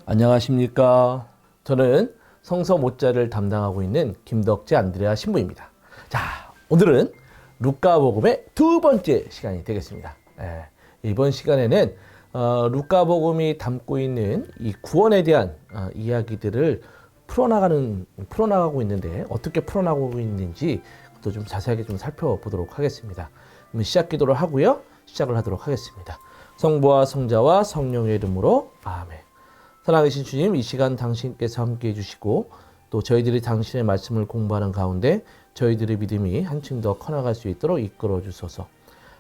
안녕하십니까. 저는 성서 모자를 담당하고 있는 김덕재 안드레아 신부입니다. 자, 오늘은 루카복음의 두 번째 시간이 되겠습니다. 이번 시간에는 루카복음이 담고 있는 이 구원에 대한 이야기들을 풀어나가고 있는데 어떻게 풀어나가고 있는지 또 좀 자세하게 좀 살펴보도록 하겠습니다. 그럼 시작 기도를 하고요. 시작을 하도록 하겠습니다. 성부와 성자와 성령의 이름으로 아멘. 사랑하신 주님, 이 시간 당신께서 함께해 주시고 또 저희들이 당신의 말씀을 공부하는 가운데 저희들의 믿음이 한층 더 커나갈 수 있도록 이끌어 주소서.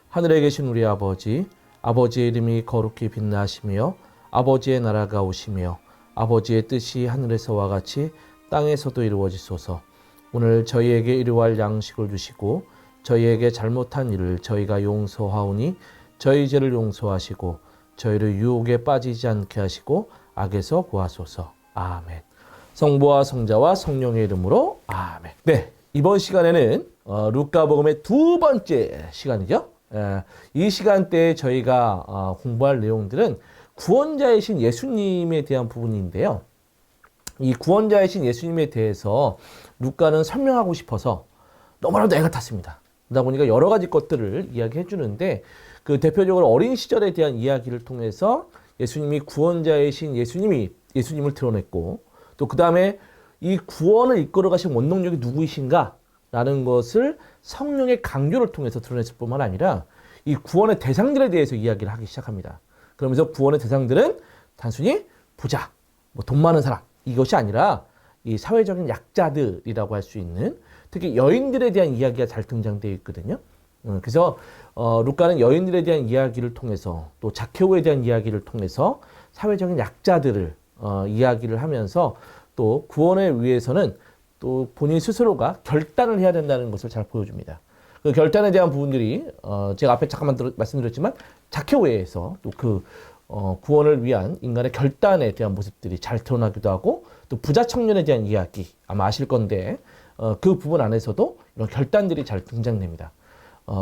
하늘에 계신 우리 아버지, 아버지의 이름이 거룩히 빛나시며 아버지의 나라가 오시며 아버지의 뜻이 하늘에서와 같이 땅에서도 이루어지소서. 오늘 저희에게 일용할 양식을 주시고 저희에게 잘못한 일을 저희가 용서하오니 저희 죄를 용서하시고 저희를 유혹에 빠지지 않게 하시고 악에서 구하소서. 아멘. 성부와 성자와 성령의 이름으로 아멘. 네, 이번 시간에는 루카복음의 두 번째 시간이죠. 이 시간대에 저희가 공부할 내용들은 구원자이신 예수님에 대한 부분인데요. 이 구원자이신 예수님에 대해서 루카는 설명하고 싶어서 너무나도 애가 탔습니다. 그러다 보니까 여러 가지 것들을 이야기해 주는데 그 대표적으로 어린 시절에 대한 이야기를 통해서 예수님이 구원자이신 예수님을 드러냈고 또 그 다음에 이 구원을 이끌어 가신 원동력이 누구이신가 라는 것을 성령의 강조를 통해서 드러냈을 뿐만 아니라 이 구원의 대상들에 대해서 이야기를 하기 시작합니다. 그러면서 구원의 대상들은 단순히 부자, 돈 많은 사람 이것이 아니라 이 사회적인 약자들이라고 할 수 있는 특히 여인들에 대한 이야기가 잘 등장되어 있거든요. 그래서 루카는 여인들에 대한 이야기를 통해서 또 자케오에 대한 이야기를 통해서 사회적인 약자들을 이야기를 하면서 또 구원을 위해서는 또 본인 스스로가 결단을 해야 된다는 것을 잘 보여줍니다. 그 결단에 대한 부분들이 제가 앞에 잠깐만 말씀드렸지만 자케오에서 또 그 구원을 위한 인간의 결단에 대한 모습들이 잘 드러나기도 하고 또 부자 청년에 대한 이야기 아마 아실 건데 그 부분 안에서도 이런 결단들이 잘 등장됩니다.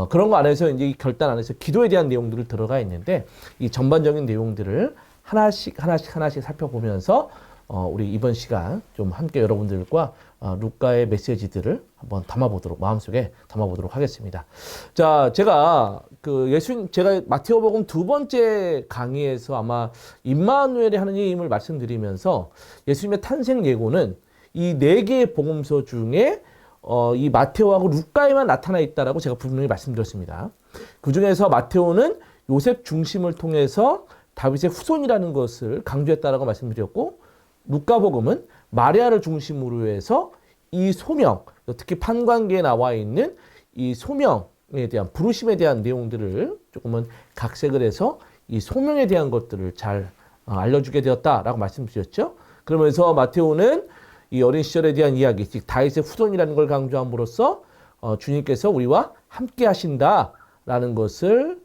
그런 거 안에서 이제 이 결단 안에서 기도에 대한 내용들을 들어가 있는데 이 전반적인 내용들을 하나씩 살펴보면서 우리 이번 시간 좀 함께 여러분들과 루카의 메시지들을 한번 마음속에 담아보도록 하겠습니다. 자, 제가 마테오복음 두 번째 강의에서 아마 임마누엘의 하느님을 말씀드리면서 예수님의 탄생 예고는 이 네 개의 복음서 중에 이 마테오하고 루카에만 나타나 있다라고 제가 분명히 말씀드렸습니다. 그 중에서 마테오는 요셉 중심을 통해서 다윗의 후손이라는 것을 강조했다라고 말씀드렸고, 루카복음은 마리아를 중심으로 해서 이 소명, 특히 판관계에 나와 있는 이 소명에 대한 부르심에 대한 내용들을 조금은 각색을 해서 이 소명에 대한 것들을 잘 알려주게 되었다라고 말씀드렸죠. 그러면서 마테오는 이 어린 시절에 대한 이야기, 즉 다윗의 후손이라는 걸 강조함으로써 주님께서 우리와 함께 하신다라는 것을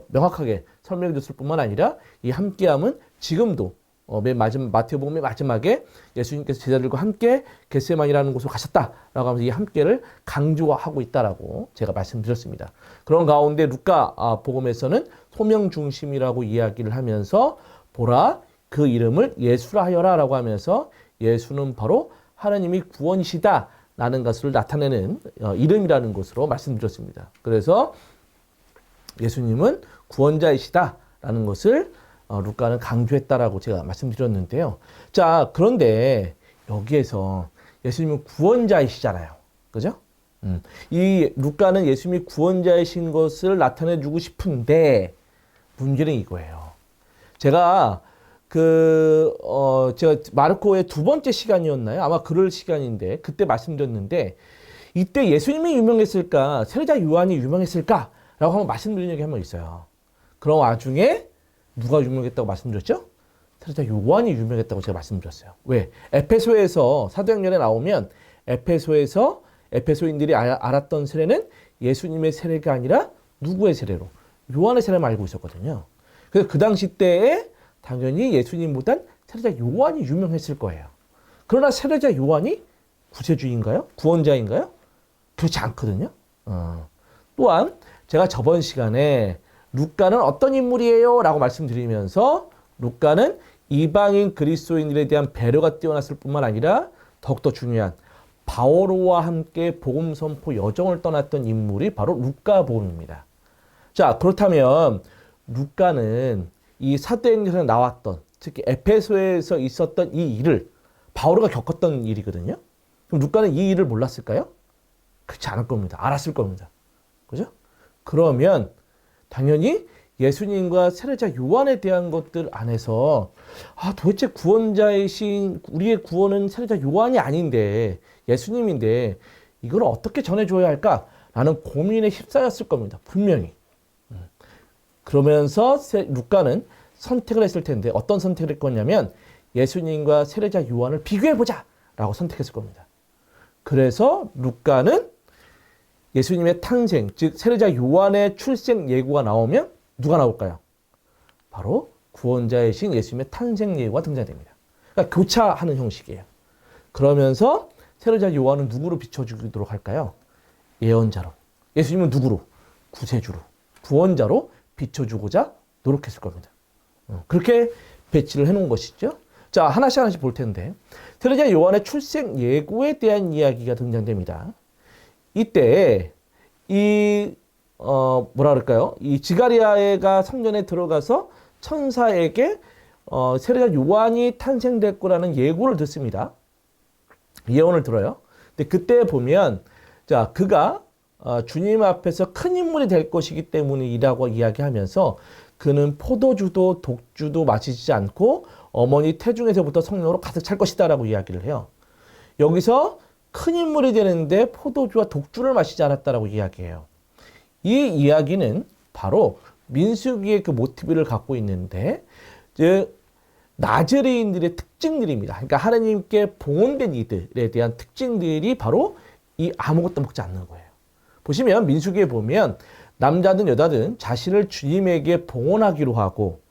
명확하게 설명해 줬을 뿐만 아니라 이 함께함은 지금도 마태복음의 마지막에 예수님께서 제자들과 함께 겟세마니라는 곳으로 가셨다라고 하면서 이 함께를 강조하고 있다라고 제가 말씀드렸습니다. 그런 가운데 루카 복음에서는 소명 중심이라고 이야기를 하면서 보라 그 이름을 예수라 하여라라고 하면서 예수는 바로 하나님이 구원이시다라는 것을 나타내는 이름이라는 것으로 말씀드렸습니다. 그래서 예수님은 구원자이시다라는 것을 루카는 강조했다라고 제가 말씀드렸는데요. 자, 그런데 여기에서 예수님은 구원자이시잖아요. 그죠? 이 루카는 예수님이 구원자이신 것을 나타내주고 싶은데 문제는 이거예요. 제가 마르코의 두 번째 시간이었나요? 아마 그럴 시간인데 그때 말씀드렸는데 이때 예수님이 유명했을까? 세례자 요한이 유명했을까? 라고 한번 말씀드린 적이 한 번 있어요. 그런 와중에 누가 유명했다고 말씀드렸죠? 세례자 요한이 유명했다고 제가 말씀드렸어요. 왜? 에페소에서 사도행전에 나오면 에페소인들이 알았던 세례는 예수님의 세례가 아니라 누구의 세례로? 요한의 세례만 알고 있었거든요. 그래서 그 당시 때에 당연히 예수님보단 세례자 요한이 유명했을 거예요. 그러나 세례자 요한이 구세주인가요? 구원자인가요? 그렇지 않거든요. 또한 제가 저번 시간에 루카는 어떤 인물이에요? 라고 말씀드리면서 루카는 이방인 그리스도인들에 대한 배려가 뛰어났을 뿐만 아니라 더욱더 중요한 바오로와 함께 복음 선포 여정을 떠났던 인물이 바로 루카복음입니다. 자, 그렇다면 루카는 이 사도행전에 나왔던, 특히 에페소에서 있었던 이 일을 바오로가 겪었던 일이거든요. 그럼 루카는 이 일을 몰랐을까요? 그렇지 않을 겁니다. 알았을 겁니다. 그죠? 그러면 당연히 예수님과 세례자 요한에 대한 것들 안에서 도대체 구원자이신 우리의 구원은 세례자 요한이 아닌데 예수님인데 이걸 어떻게 전해줘야 할까라는 고민에 휩싸였을 겁니다. 분명히. 그러면서 루카는 선택을 했을 텐데 어떤 선택을 했겠냐면 예수님과 세례자 요한을 비교해보자 라고 선택했을 겁니다. 그래서 루카는 예수님의 탄생, 즉 세례자 요한의 출생 예고가 나오면 누가 나올까요? 바로 구원자이신 예수님의 탄생 예고가 등장됩니다. 그러니까 교차하는 형식이에요. 그러면서 세례자 요한은 누구로 비춰주도록 할까요? 예언자로. 예수님은 누구로? 구세주로. 구원자로 비춰주고자 노력했을 겁니다. 그렇게 배치를 해놓은 것이죠. 자, 하나씩 볼 텐데 세례자 요한의 출생 예고에 대한 이야기가 등장됩니다. 이때 이 지가리아가 성전에 들어가서 천사에게 세례자 요한이 탄생될 거라는 예고를 듣습니다. 예언을 들어요. 근데 그때 보면 자, 그가 주님 앞에서 큰 인물이 될 것이기 때문이라고 이야기하면서 그는 포도주도 독주도 마시지 않고 어머니 태중에서부터 성령으로 가득 찰 것이다라고 이야기를 해요. 여기서 큰 인물이 되는데 포도주와 독주를 마시지 않았다라고 이야기해요. 이 이야기는 바로 민수기의 그 모티브를 갖고 있는데 나즈레인들의 특징들입니다. 그러니까 하나님께 봉헌된 이들에 대한 특징들이 바로 이 아무것도 먹지 않는 거예요. 보시면 민수기에 보면 남자든 여자든 자신을 주님에게 봉헌하기로 하고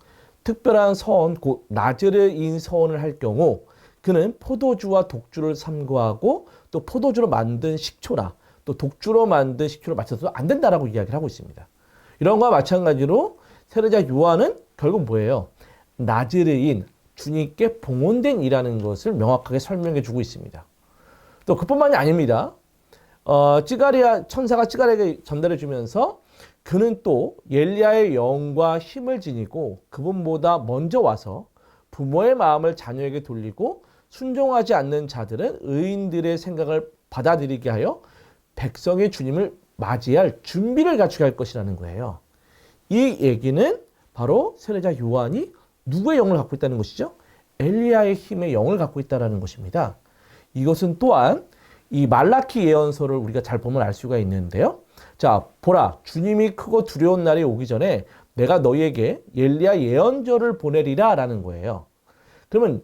특별한 서원, 곧 나즈레인 서원을 할 경우 그는 포도주와 독주를 삼가하고 또 포도주로 만든 식초나 또 독주로 만든 식초를 마셔도 안 된다라고 이야기를 하고 있습니다. 이런 것과 마찬가지로 세례자 요한은 결국 뭐예요? 나즈레인, 주님께 봉헌된 이라는 것을 명확하게 설명해 주고 있습니다. 또 그뿐만이 아닙니다. 천사가 찌가리에게 전달해 주면서 그는 또 엘리야의 영과 힘을 지니고 그분보다 먼저 와서 부모의 마음을 자녀에게 돌리고 순종하지 않는 자들은 의인들의 생각을 받아들이게 하여 백성의 주님을 맞이할 준비를 갖추게 할 것이라는 거예요. 이 얘기는 바로 세례자 요한이 누구의 영을 갖고 있다는 것이죠? 엘리야의 힘의 영을 갖고 있다는 것입니다. 이것은 또한 이 말라키 예언서를 우리가 잘 보면 알 수가 있는데요. 자, 보라, 주님이 크고 두려운 날이 오기 전에 내가 너희에게 엘리야 예언자를 보내리라 라는 거예요. 그러면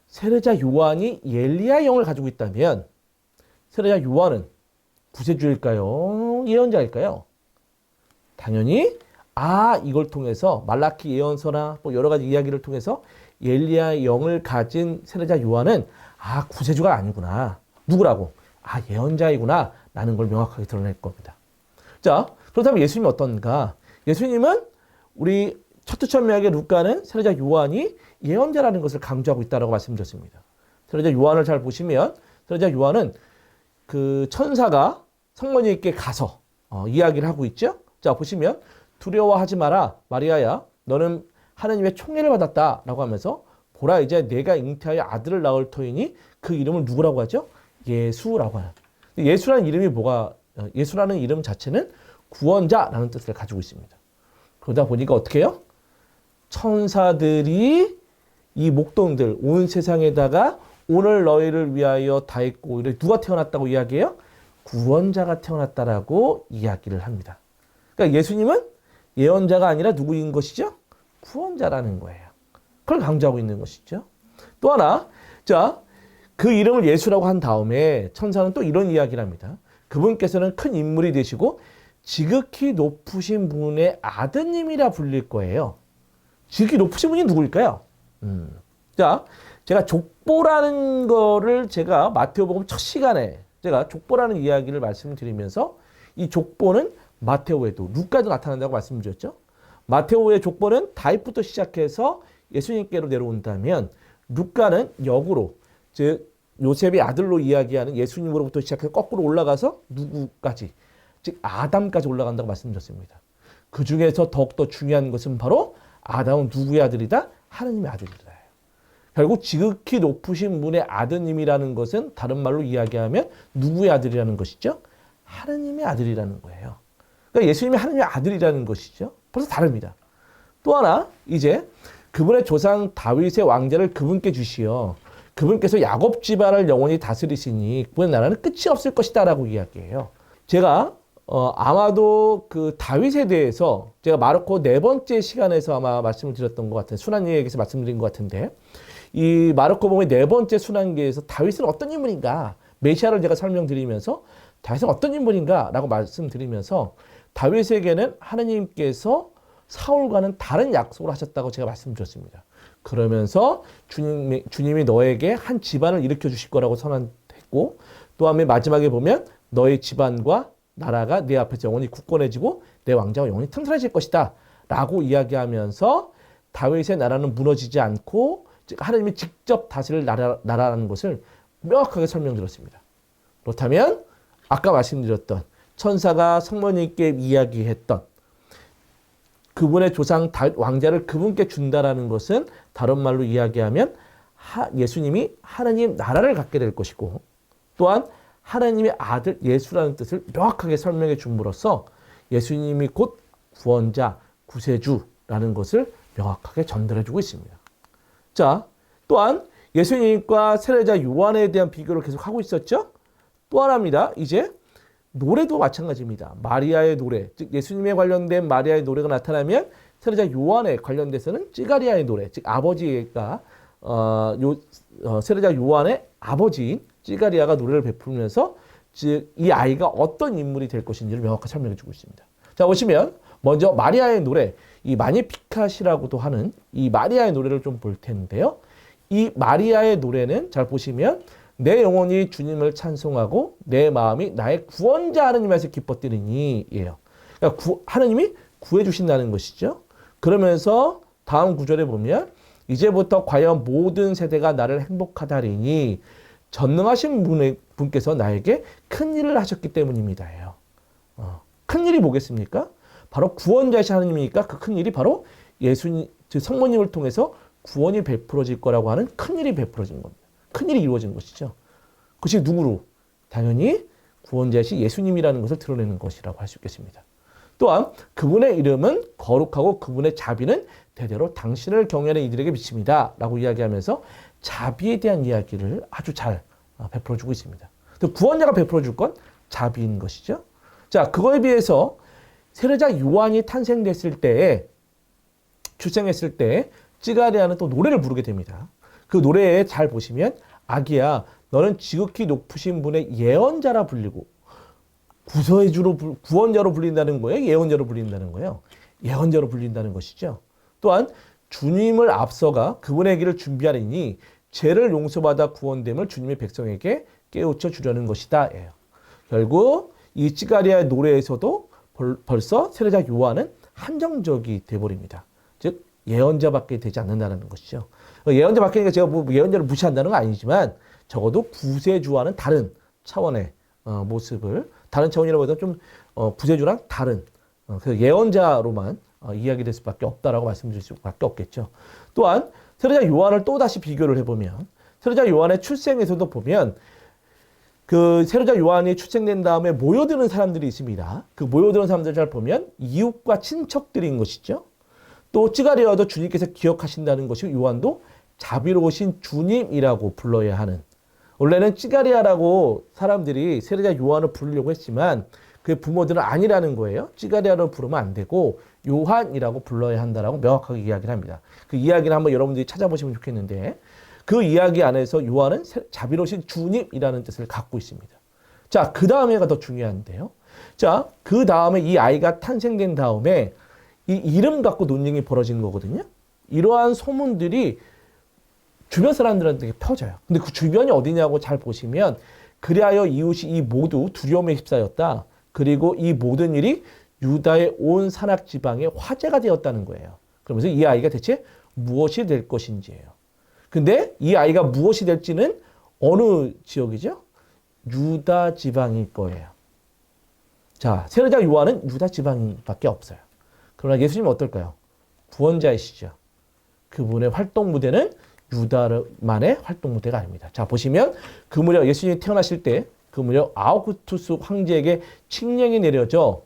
세례자 요한이 엘리야 영을 가지고 있다면 세례자 요한은 구세주일까요? 예언자일까요? 당연히 이걸 통해서 말라키 예언서나 뭐 여러 가지 이야기를 통해서 엘리야 영을 가진 세례자 요한은 구세주가 아니구나. 누구라고? 예언자이구나 라는 걸 명확하게 드러낼 겁니다. 자, 그렇다면 예수님이 어떤가? 예수님은 우리 첫두천명의 루카는 세례자 요한이 예언자라는 것을 강조하고 있다고 말씀드렸습니다. 세례자 요한을 잘 보시면 세례자 요한은 그 천사가 성모님께 가서 이야기를 하고 있죠. 자, 보시면 두려워하지 마라 마리아야 너는 하나님의 총애를 받았다라고 하면서 보라 이제 내가 잉태하여 아들을 낳을 터이니 그 이름을 누구라고 하죠? 예수라고 하는. 예수라는 이름이 예수라는 이름 자체는 구원자라는 뜻을 가지고 있습니다. 그러다 보니까 어떻게 해요? 천사들이 이 목동들 온 세상에다가 오늘 너희를 위하여 다 했고 누가 태어났다고 이야기해요? 구원자가 태어났다라고 이야기를 합니다. 그러니까 예수님은 예언자가 아니라 누구인 것이죠? 구원자라는 거예요. 그걸 강조하고 있는 것이죠. 또 하나, 자, 그 이름을 예수라고 한 다음에 천사는 또 이런 이야기를 합니다. 그분께서는 큰 인물이 되시고 지극히 높으신 분의 아드님이라 불릴 거예요. 지극히 높으신 분이 누구일까요? 자, 제가 족보라는 거를 제가 마태오복음 첫 시간에 제가 족보라는 이야기를 말씀드리면서 이 족보는 마테오에도 루카도 나타난다고 말씀드렸죠. 마테오의 족보는 다윗부터 시작해서 예수님께로 내려온다면 루카는 역으로 즉 요셉의 아들로 이야기하는 예수님으로부터 시작해서 거꾸로 올라가서 누구까지 즉 아담까지 올라간다고 말씀드렸습니다. 그 중에서 더욱더 중요한 것은 바로 아담은 누구의 아들이다? 하느님의 아들이다. 결국 지극히 높으신 분의 아드님이라는 것은 다른 말로 이야기하면 누구의 아들이라는 것이죠? 하느님의 아들이라는 거예요. 그러니까 예수님이 하느님의 아들이라는 것이죠. 벌써 다릅니다. 또 하나 이제 그분의 조상 다윗의 왕자를 그분께 주시어 그분께서 야곱 집안을 영원히 다스리시니 그분의 나라는 끝이 없을 것이다 라고 이야기해요. 제가 아마도 그 다윗에 대해서 제가 마르코 4번째 시간에서 아마 말씀을 드렸던 것 같아요. 순환기에서 말씀드린 것 같은데 이 마르코복음의 4번째 순환기에서 다윗은 어떤 인물인가 메시아를 제가 설명드리면서 다윗은 어떤 인물인가 라고 말씀드리면서 다윗에게는 하느님께서 사울과는 다른 약속을 하셨다고 제가 말씀드렸습니다. 그러면서 주님이 너에게 한 집안을 일으켜 주실 거라고 선언했고 또한 마지막에 보면 너의 집안과 나라가 내 앞에서 영원히 굳건해지고 내 왕자가 영원히 튼튼해질 것이다 라고 이야기하면서 다윗의 나라는 무너지지 않고 하나님이 직접 다스릴 나라라는 것을 명확하게 설명드렸습니다. 그렇다면 아까 말씀드렸던 천사가 성모님께 이야기했던 그분의 조상 왕자를 그분께 준다라는 것은 다른 말로 이야기하면 예수님이 하나님 나라를 갖게 될 것이고 또한 하나님의 아들 예수라는 뜻을 명확하게 설명해 줌으로써 예수님이 곧 구원자, 구세주라는 것을 명확하게 전달해 주고 있습니다. 자, 또한 예수님과 세례자 요한에 대한 비교를 계속 하고 있었죠. 또 하나입니다. 이제 노래도 마찬가지입니다. 마리아의 노래, 즉 예수님에 관련된 마리아의 노래가 나타나면 세례자 요한에 관련돼서는 찌가리아의 노래, 즉 아버지가 세례자 요한의 아버지인 찌가리아가 노래를 베풀면서 즉 이 아이가 어떤 인물이 될 것인지를 명확하게 설명해 주고 있습니다. 자, 보시면 먼저 마리아의 노래, 이 마니피카시라고도 하는 이 마리아의 노래를 좀 볼 텐데요. 이 마리아의 노래는 잘 보시면 내 영혼이 주님을 찬송하고 내 마음이 나의 구원자 하느님에서 기뻐 뛰느니 예요. 그러니까 하느님이 구해 주신다는 것이죠. 그러면서 다음 구절에 보면 이제부터 과연 모든 세대가 나를 행복하다리니 전능하신 분께서 나에게 큰 일을 하셨기 때문입니다. 큰 일이 뭐겠습니까? 바로 구원자이신 하느님이니까 그 큰 일이 바로 예수님, 즉 성모님을 통해서 구원이 베풀어질 거라고 하는 큰 일이 베풀어진 겁니다. 큰 일이 이루어진 것이죠. 그것이 누구로? 당연히 구원자이신 예수님이라는 것을 드러내는 것이라고 할 수 있겠습니다. 또한 그분의 이름은 거룩하고 그분의 자비는 대대로 당신을 경외하는 이들에게 미칩니다. 라고 이야기하면서 자비에 대한 이야기를 아주 잘 베풀어주고 있습니다. 또 구원자가 베풀어줄 건 자비인 것이죠. 자, 그거에 비해서 세례자 요한이 탄생됐을 때에 출생했을 때 찌가리아는 또 노래를 부르게 됩니다. 그 노래에 잘 보시면 아기야 너는 지극히 높으신 분의 예언자라 불리고 구원자로 불린다는 거예요? 예언자로 불린다는 거예요? 예언자로 불린다는 것이죠. 또한 주님을 앞서가 그분의 길을 준비하리니 죄를 용서받아 구원됨을 주님의 백성에게 깨우쳐 주려는 것이다. 결국 이 찌가리아의 노래에서도 벌써 세례자 요한은 한정적이 돼버립니다. 즉 예언자밖에 되지 않는다는 것이죠. 예언자밖에 제가 뭐 예언자를 무시한다는 건 아니지만 적어도 구세주와는 다른 차원의 모습을 다른 차원이라고 해도 좀 구세주랑 다른 그 예언자로만 이야기될 수밖에 없다라고 말씀드릴 수밖에 없겠죠. 또한 세례자 요한을 또 다시 비교를 해보면 세례자 요한의 출생에서도 보면 그 세례자 요한이 출생된 다음에 모여드는 사람들이 있습니다. 그 모여드는 사람들 잘 보면 이웃과 친척들인 것이죠. 또 찌가리아도 주님께서 기억하신다는 것이 요한도 자비로우신 주님이라고 불러야 하는 원래는 찌가리아라고 사람들이 세례자 요한을 부르려고 했지만 그의 부모들은 아니라는 거예요. 찌가리아로 부르면 안 되고 요한이라고 불러야 한다라고 명확하게 이야기를 합니다. 그 이야기를 한번 여러분들이 찾아보시면 좋겠는데 그 이야기 안에서 요한은 자비로우신 주님이라는 뜻을 갖고 있습니다. 자, 그 다음에가 더 중요한데요. 자, 그 다음에 이 아이가 탄생된 다음에 이 이름 갖고 논쟁이 벌어지는 거거든요. 이러한 소문들이 주변 사람들한테 퍼져요. 근데 그 주변이 어디냐고 잘 보시면 그리하여 이웃이 이 모두 두려움에 휩싸였다. 그리고 이 모든 일이 유다의 온 산악 지방에 화제가 되었다는 거예요. 그러면서 이 아이가 대체 무엇이 될 것인지예요. 근데 이 아이가 무엇이 될지는 어느 지역이죠? 유다 지방일 거예요. 자, 세례자 요한은 유다 지방밖에 없어요. 그러나 예수님은 어떨까요? 구원자이시죠. 그분의 활동 무대는 유다만의 활동 무대가 아닙니다. 자, 보시면 그 무렵 예수님이 태어나실 때 그 무렵 아우구스투스 황제에게 칙령이 내려져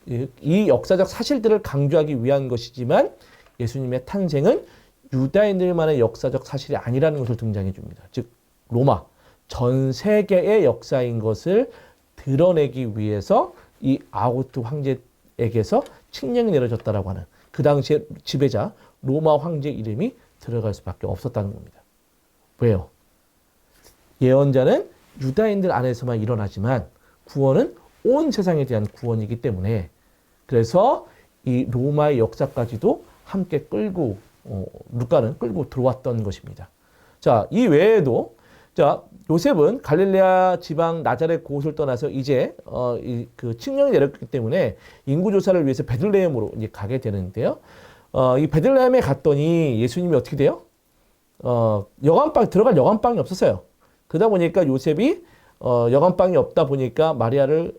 이 역사적 사실들을 강조하기 위한 것이지만 예수님의 탄생은 유다인들만의 역사적 사실이 아니라는 것을 등장해 줍니다. 즉 로마 전 세계의 역사인 것을 드러내기 위해서 이 아우구스투스 황제에게서 칙령이 내려졌다라고 하는 그 당시의 지배자 로마 황제 이름이 들어갈 수밖에 없었다는 겁니다. 왜요? 예언자는 유다인들 안에서만 일어나지만 구원은 온 세상에 대한 구원이기 때문에 그래서 이 로마의 역사까지도 함께 끌고 루카는 끌고 들어왔던 것입니다. 자, 이 외에도 자 요셉은 갈릴레아 지방 나자렛 고웃을 떠나서 이제 그 칙령이 내렸기 때문에 인구 조사를 위해서 베들레헴으로 이제 가게 되는데요. 이 베들레헴에 갔더니 예수님이 어떻게 돼요? 여관방 들어갈 여관방이 없었어요. 그러다 보니까 요셉이 여관방이 없다 보니까 마리아를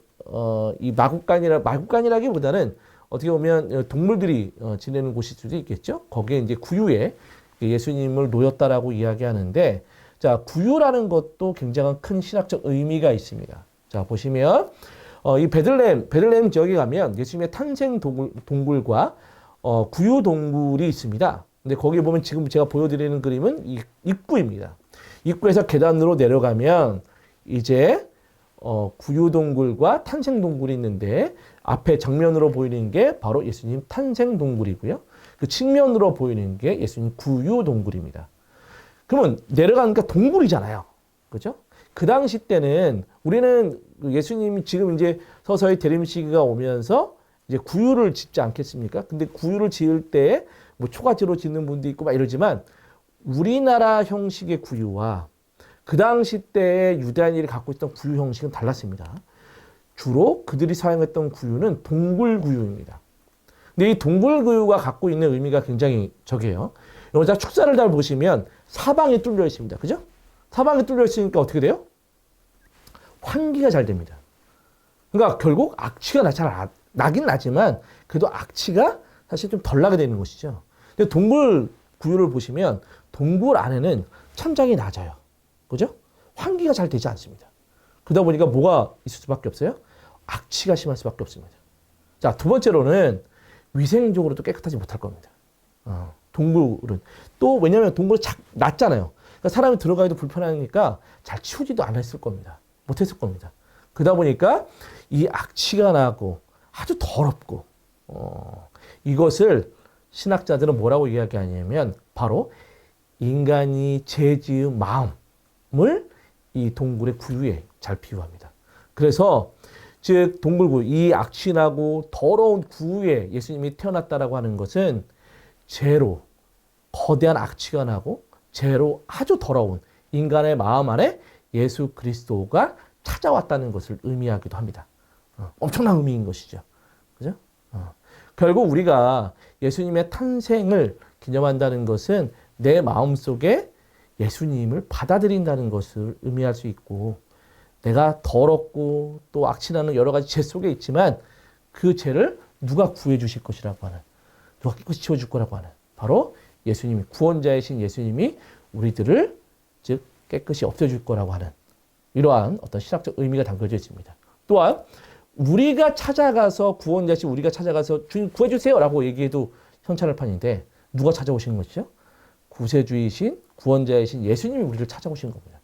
이 마구간이라기보다는 어떻게 보면 동물들이 지내는 곳일 수도 있겠죠. 거기에 이제 구유에 예수님을 놓였다라고 이야기하는데, 자 구유라는 것도 굉장한 큰 신학적 의미가 있습니다. 자 보시면 이 베들레헴 지역에 가면 예수님의 탄생 동굴과 구유 동굴이 있습니다. 근데 거기 보면 지금 제가 보여드리는 그림은 입구입니다. 입구에서 계단으로 내려가면 이제 구유 동굴과 탄생 동굴이 있는데 앞에 정면으로 보이는 게 바로 예수님 탄생 동굴이고요. 그 측면으로 보이는 게 예수님 구유 동굴입니다. 그러면 내려가니까 동굴이잖아요. 그죠? 그 당시 때는 우리는 예수님이 지금 이제 서서히 대림 시기가 오면서 이제 구유를 짓지 않겠습니까? 근데 구유를 지을 때 뭐 초가지로 짓는 분도 있고 막 이러지만 우리나라 형식의 구유와 그 당시 때의 유대인들이 갖고 있던 구유 형식은 달랐습니다. 주로 그들이 사용했던 구유는 동굴 구유입니다. 근데 이 동굴 구유가 갖고 있는 의미가 굉장히 적해요. 여기다 축사를 잘 보시면 사방이 뚫려 있습니다. 그죠? 사방이 뚫려 있으니까 어떻게 돼요? 환기가 잘 됩니다. 그러니까 결국 악취가 잘 나긴 나지만 그래도 악취가 사실 좀 덜 나게 되는 것이죠. 근데 동굴 구유를 보시면 동굴 안에는 천장이 낮아요. 그죠? 환기가 잘 되지 않습니다. 그러다 보니까 뭐가 있을 수밖에 없어요? 악취가 심할 수밖에 없습니다. 자, 두 번째로는 위생적으로도 깨끗하지 못할 겁니다. 동굴은. 또 왜냐하면 동굴은 낮잖아요. 그러니까 사람이 들어가기도 불편하니까 잘 치우지도 않았을 겁니다. 못했을 겁니다. 그러다 보니까 이 악취가 나고 아주 더럽고 이것을 신학자들은 뭐라고 이야기하냐면 바로 인간이 죄 지은 마음을 이 동굴의 구유에 잘 비유합니다. 그래서 즉 동굴구 이 악취나고 더러운 구유에 예수님이 태어났다라고 하는 것은 죄로 거대한 악취가 나고 죄로 아주 더러운 인간의 마음 안에 예수 그리스도가 찾아왔다는 것을 의미하기도 합니다. 엄청난 의미인 것이죠. 그죠? 결국 우리가 예수님의 탄생을 기념한다는 것은 내 마음속에 예수님을 받아들인다는 것을 의미할 수 있고 내가 더럽고 또 악취나는 여러 가지 죄 속에 있지만 그 죄를 누가 구해 주실 것이라고 하는 누가 깨끗이 지워줄 거라고 하는 바로 예수님이 구원자이신 예수님이 우리들을 즉 깨끗이 없애줄 거라고 하는 이러한 어떤 신학적 의미가 담겨져 있습니다. 또한 우리가 찾아가서 구원자이신 우리가 찾아가서 주님 구해주세요라고 얘기해도 현찰할 판인데 누가 찾아오시는 것이죠? 구세주이신 구원자이신 예수님이 우리를 찾아오신 겁니다.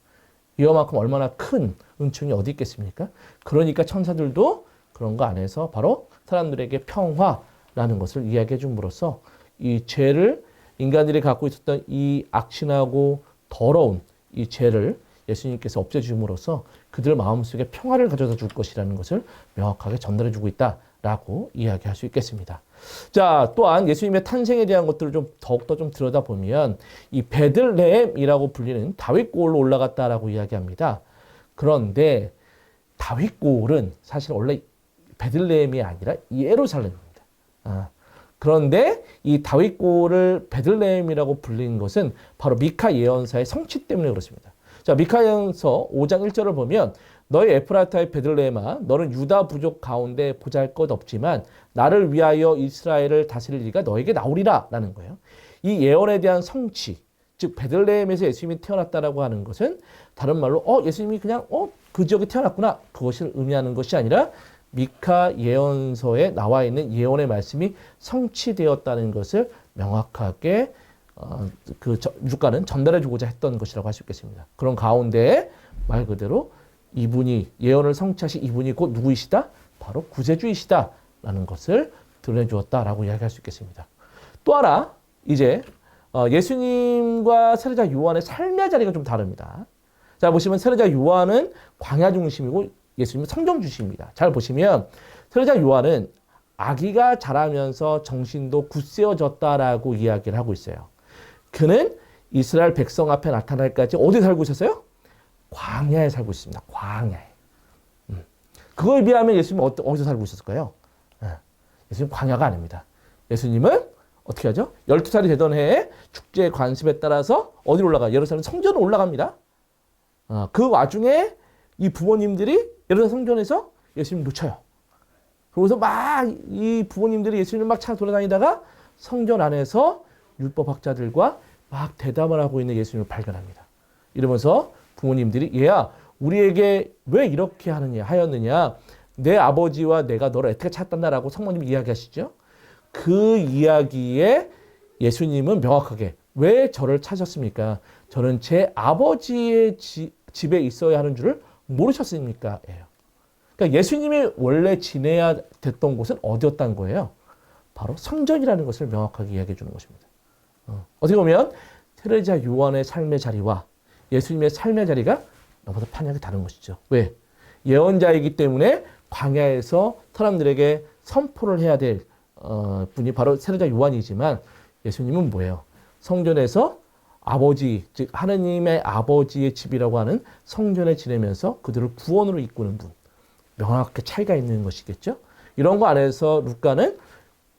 이와만큼 얼마나 큰 은총이 어디 있겠습니까? 그러니까 천사들도 그런 거 안에서 바로 사람들에게 평화라는 것을 이야기해 줌으로써 이 죄를 인간들이 갖고 있었던 이 악신하고 더러운 이 죄를 예수님께서 없애줌으로써 그들 마음속에 평화를 가져다 줄 것이라는 것을 명확하게 전달해 주고 있다라고 이야기할 수 있겠습니다. 자, 또한 예수님의 탄생에 대한 것들을 좀 더욱더 좀 들여다보면 이 베들레헴이라고 불리는 다윗고을로 올라갔다라고 이야기합니다. 그런데 다윗고을은 사실 원래 베들레헴이 아니라 예루살렘입니다. 그런데 이 다윗골을 베들레헴이라고 불린 것은 바로 미카 예언사의 성취 때문에 그렇습니다. 자, 미카 예언서 5장 1절을 보면 너희 에프라타의 베들레헴아 너는 유다 부족 가운데 보잘것없지만 나를 위하여 이스라엘을 다스릴 이가 너에게 나오리라 라는 거예요. 이 예언에 대한 성취, 즉 베들레헴에서 예수님이 태어났다라고 하는 것은 다른 말로 예수님이 그냥 그 지역에 태어났구나 그것을 의미하는 것이 아니라 미카 예언서에 나와 있는 예언의 말씀이 성취되었다는 것을 명확하게 루카는 전달해 주고자 했던 것이라고 할 수 있겠습니다. 그런 가운데 말 그대로 이분이 예언을 성취하신 이분이 곧 누구이시다? 바로 구세주이시다라는 것을 드러내 주었다라고 이야기할 수 있겠습니다. 또 하나 이제 예수님과 세례자 요한의 삶의 자리가 좀 다릅니다. 자, 보시면 세례자 요한은 광야 중심이고 예수님은 성경 중심입니다. 잘 보시면 세례자 요한은 아기가 자라면서 정신도 굳세어졌다라고 이야기를 하고 있어요. 그는 이스라엘 백성 앞에 나타날까지 어디 살고 있었어요? 광야에 살고 있습니다. 광야에. 그거에 비하면 예수님은 어디서 살고 있었을까요? 예수님 광야가 아닙니다. 예수님은 어떻게 하죠? 12살이 되던 해에 축제 관습에 따라서 어디로 올라가? 예루살렘 성전으로 올라갑니다. 그 와중에 이 부모님들이 예루살렘 성전에서 예수님을 놓쳐요. 그러고서 막 이 부모님들이 예수님을 막 찾아 돌아다니다가 성전 안에서 율법학자들과 막 대담을 하고 있는 예수님을 발견합니다. 이러면서 부모님들이 얘야 우리에게 왜 이렇게 하였느냐 내 아버지와 내가 너를 어떻게 찾았다라고 성모님이 이야기하시죠. 그 이야기에 예수님은 명확하게 왜 저를 찾았습니까? 저는 제 아버지의 집에 있어야 하는 줄을 모르셨습니까? 그러니까 예수님이 원래 지내야 됐던 곳은 어디였다는 거예요? 바로 성전이라는 것을 명확하게 이야기해 주는 것입니다. 어떻게 보면 세례자 요한의 삶의 자리와 예수님의 삶의 자리가 너무나 판약이 다른 것이죠. 왜? 예언자이기 때문에 광야에서 사람들에게 선포를 해야 될 분이 바로 세례자 요한이지만 예수님은 뭐예요? 성전에서 아버지, 즉 하느님의 아버지의 집이라고 하는 성전에 지내면서 그들을 구원으로 이끄는 분. 명확하게 차이가 있는 것이겠죠. 이런 거 안에서 루카는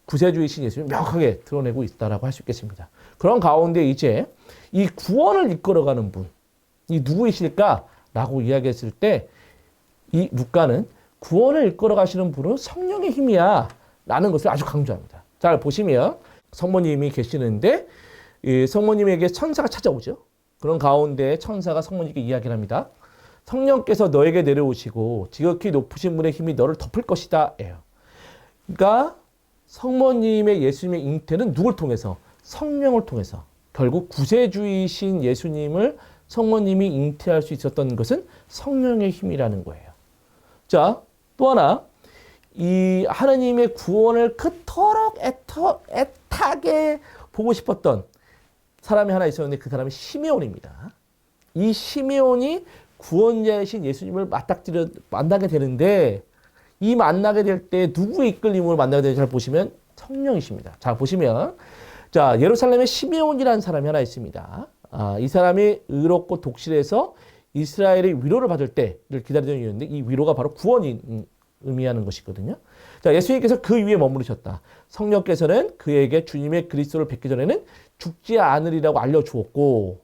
구세주이신 예수님을 명확하게 드러내고 있다라고 할 수 있겠습니다. 그런 가운데 이제 이 구원을 이끌어가는 분, 이 누구이실까라고 이야기했을 때 이 루카는 구원을 이끌어 가시는 분은 성령의 힘이야 라는 것을 아주 강조합니다. 잘 보시면 성모님이 계시는데 이 성모님에게 천사가 찾아오죠. 그런 가운데 천사가 성모님께 이야기를 합니다. 성령께서 너에게 내려오시고 지극히 높으신 분의 힘이 너를 덮을 것이다. 그러니까 성모님의 예수님의 잉태는 누굴 통해서? 성령을 통해서. 결국 구세주이신 예수님을 성모님이 잉태할 수 있었던 것은 성령의 힘이라는 거예요. 자, 또 하나 이 하나님의 구원을 그토록 애타게 보고 싶었던 사람이 하나 있었는데 그 사람이 시메온입니다. 이 시메온이 구원자이신 예수님을 만나게 되는데 이 만나게 될 때 누구의 이끌림으로 만나게 되는지 잘 보시면 성령이십니다. 자, 보시면 자 예루살렘에 시메온이라는 사람이 하나 있습니다. 이 사람이 의롭고 독실해서 이스라엘의 위로를 받을 때를 기다리던 이유인데 이 위로가 바로 구원이 의미하는 것이거든요. 자, 예수님께서 그 위에 머무르셨다. 성령께서는 그에게 주님의 그리스도를 뵙기 전에는 죽지 않으리라고 알려주었고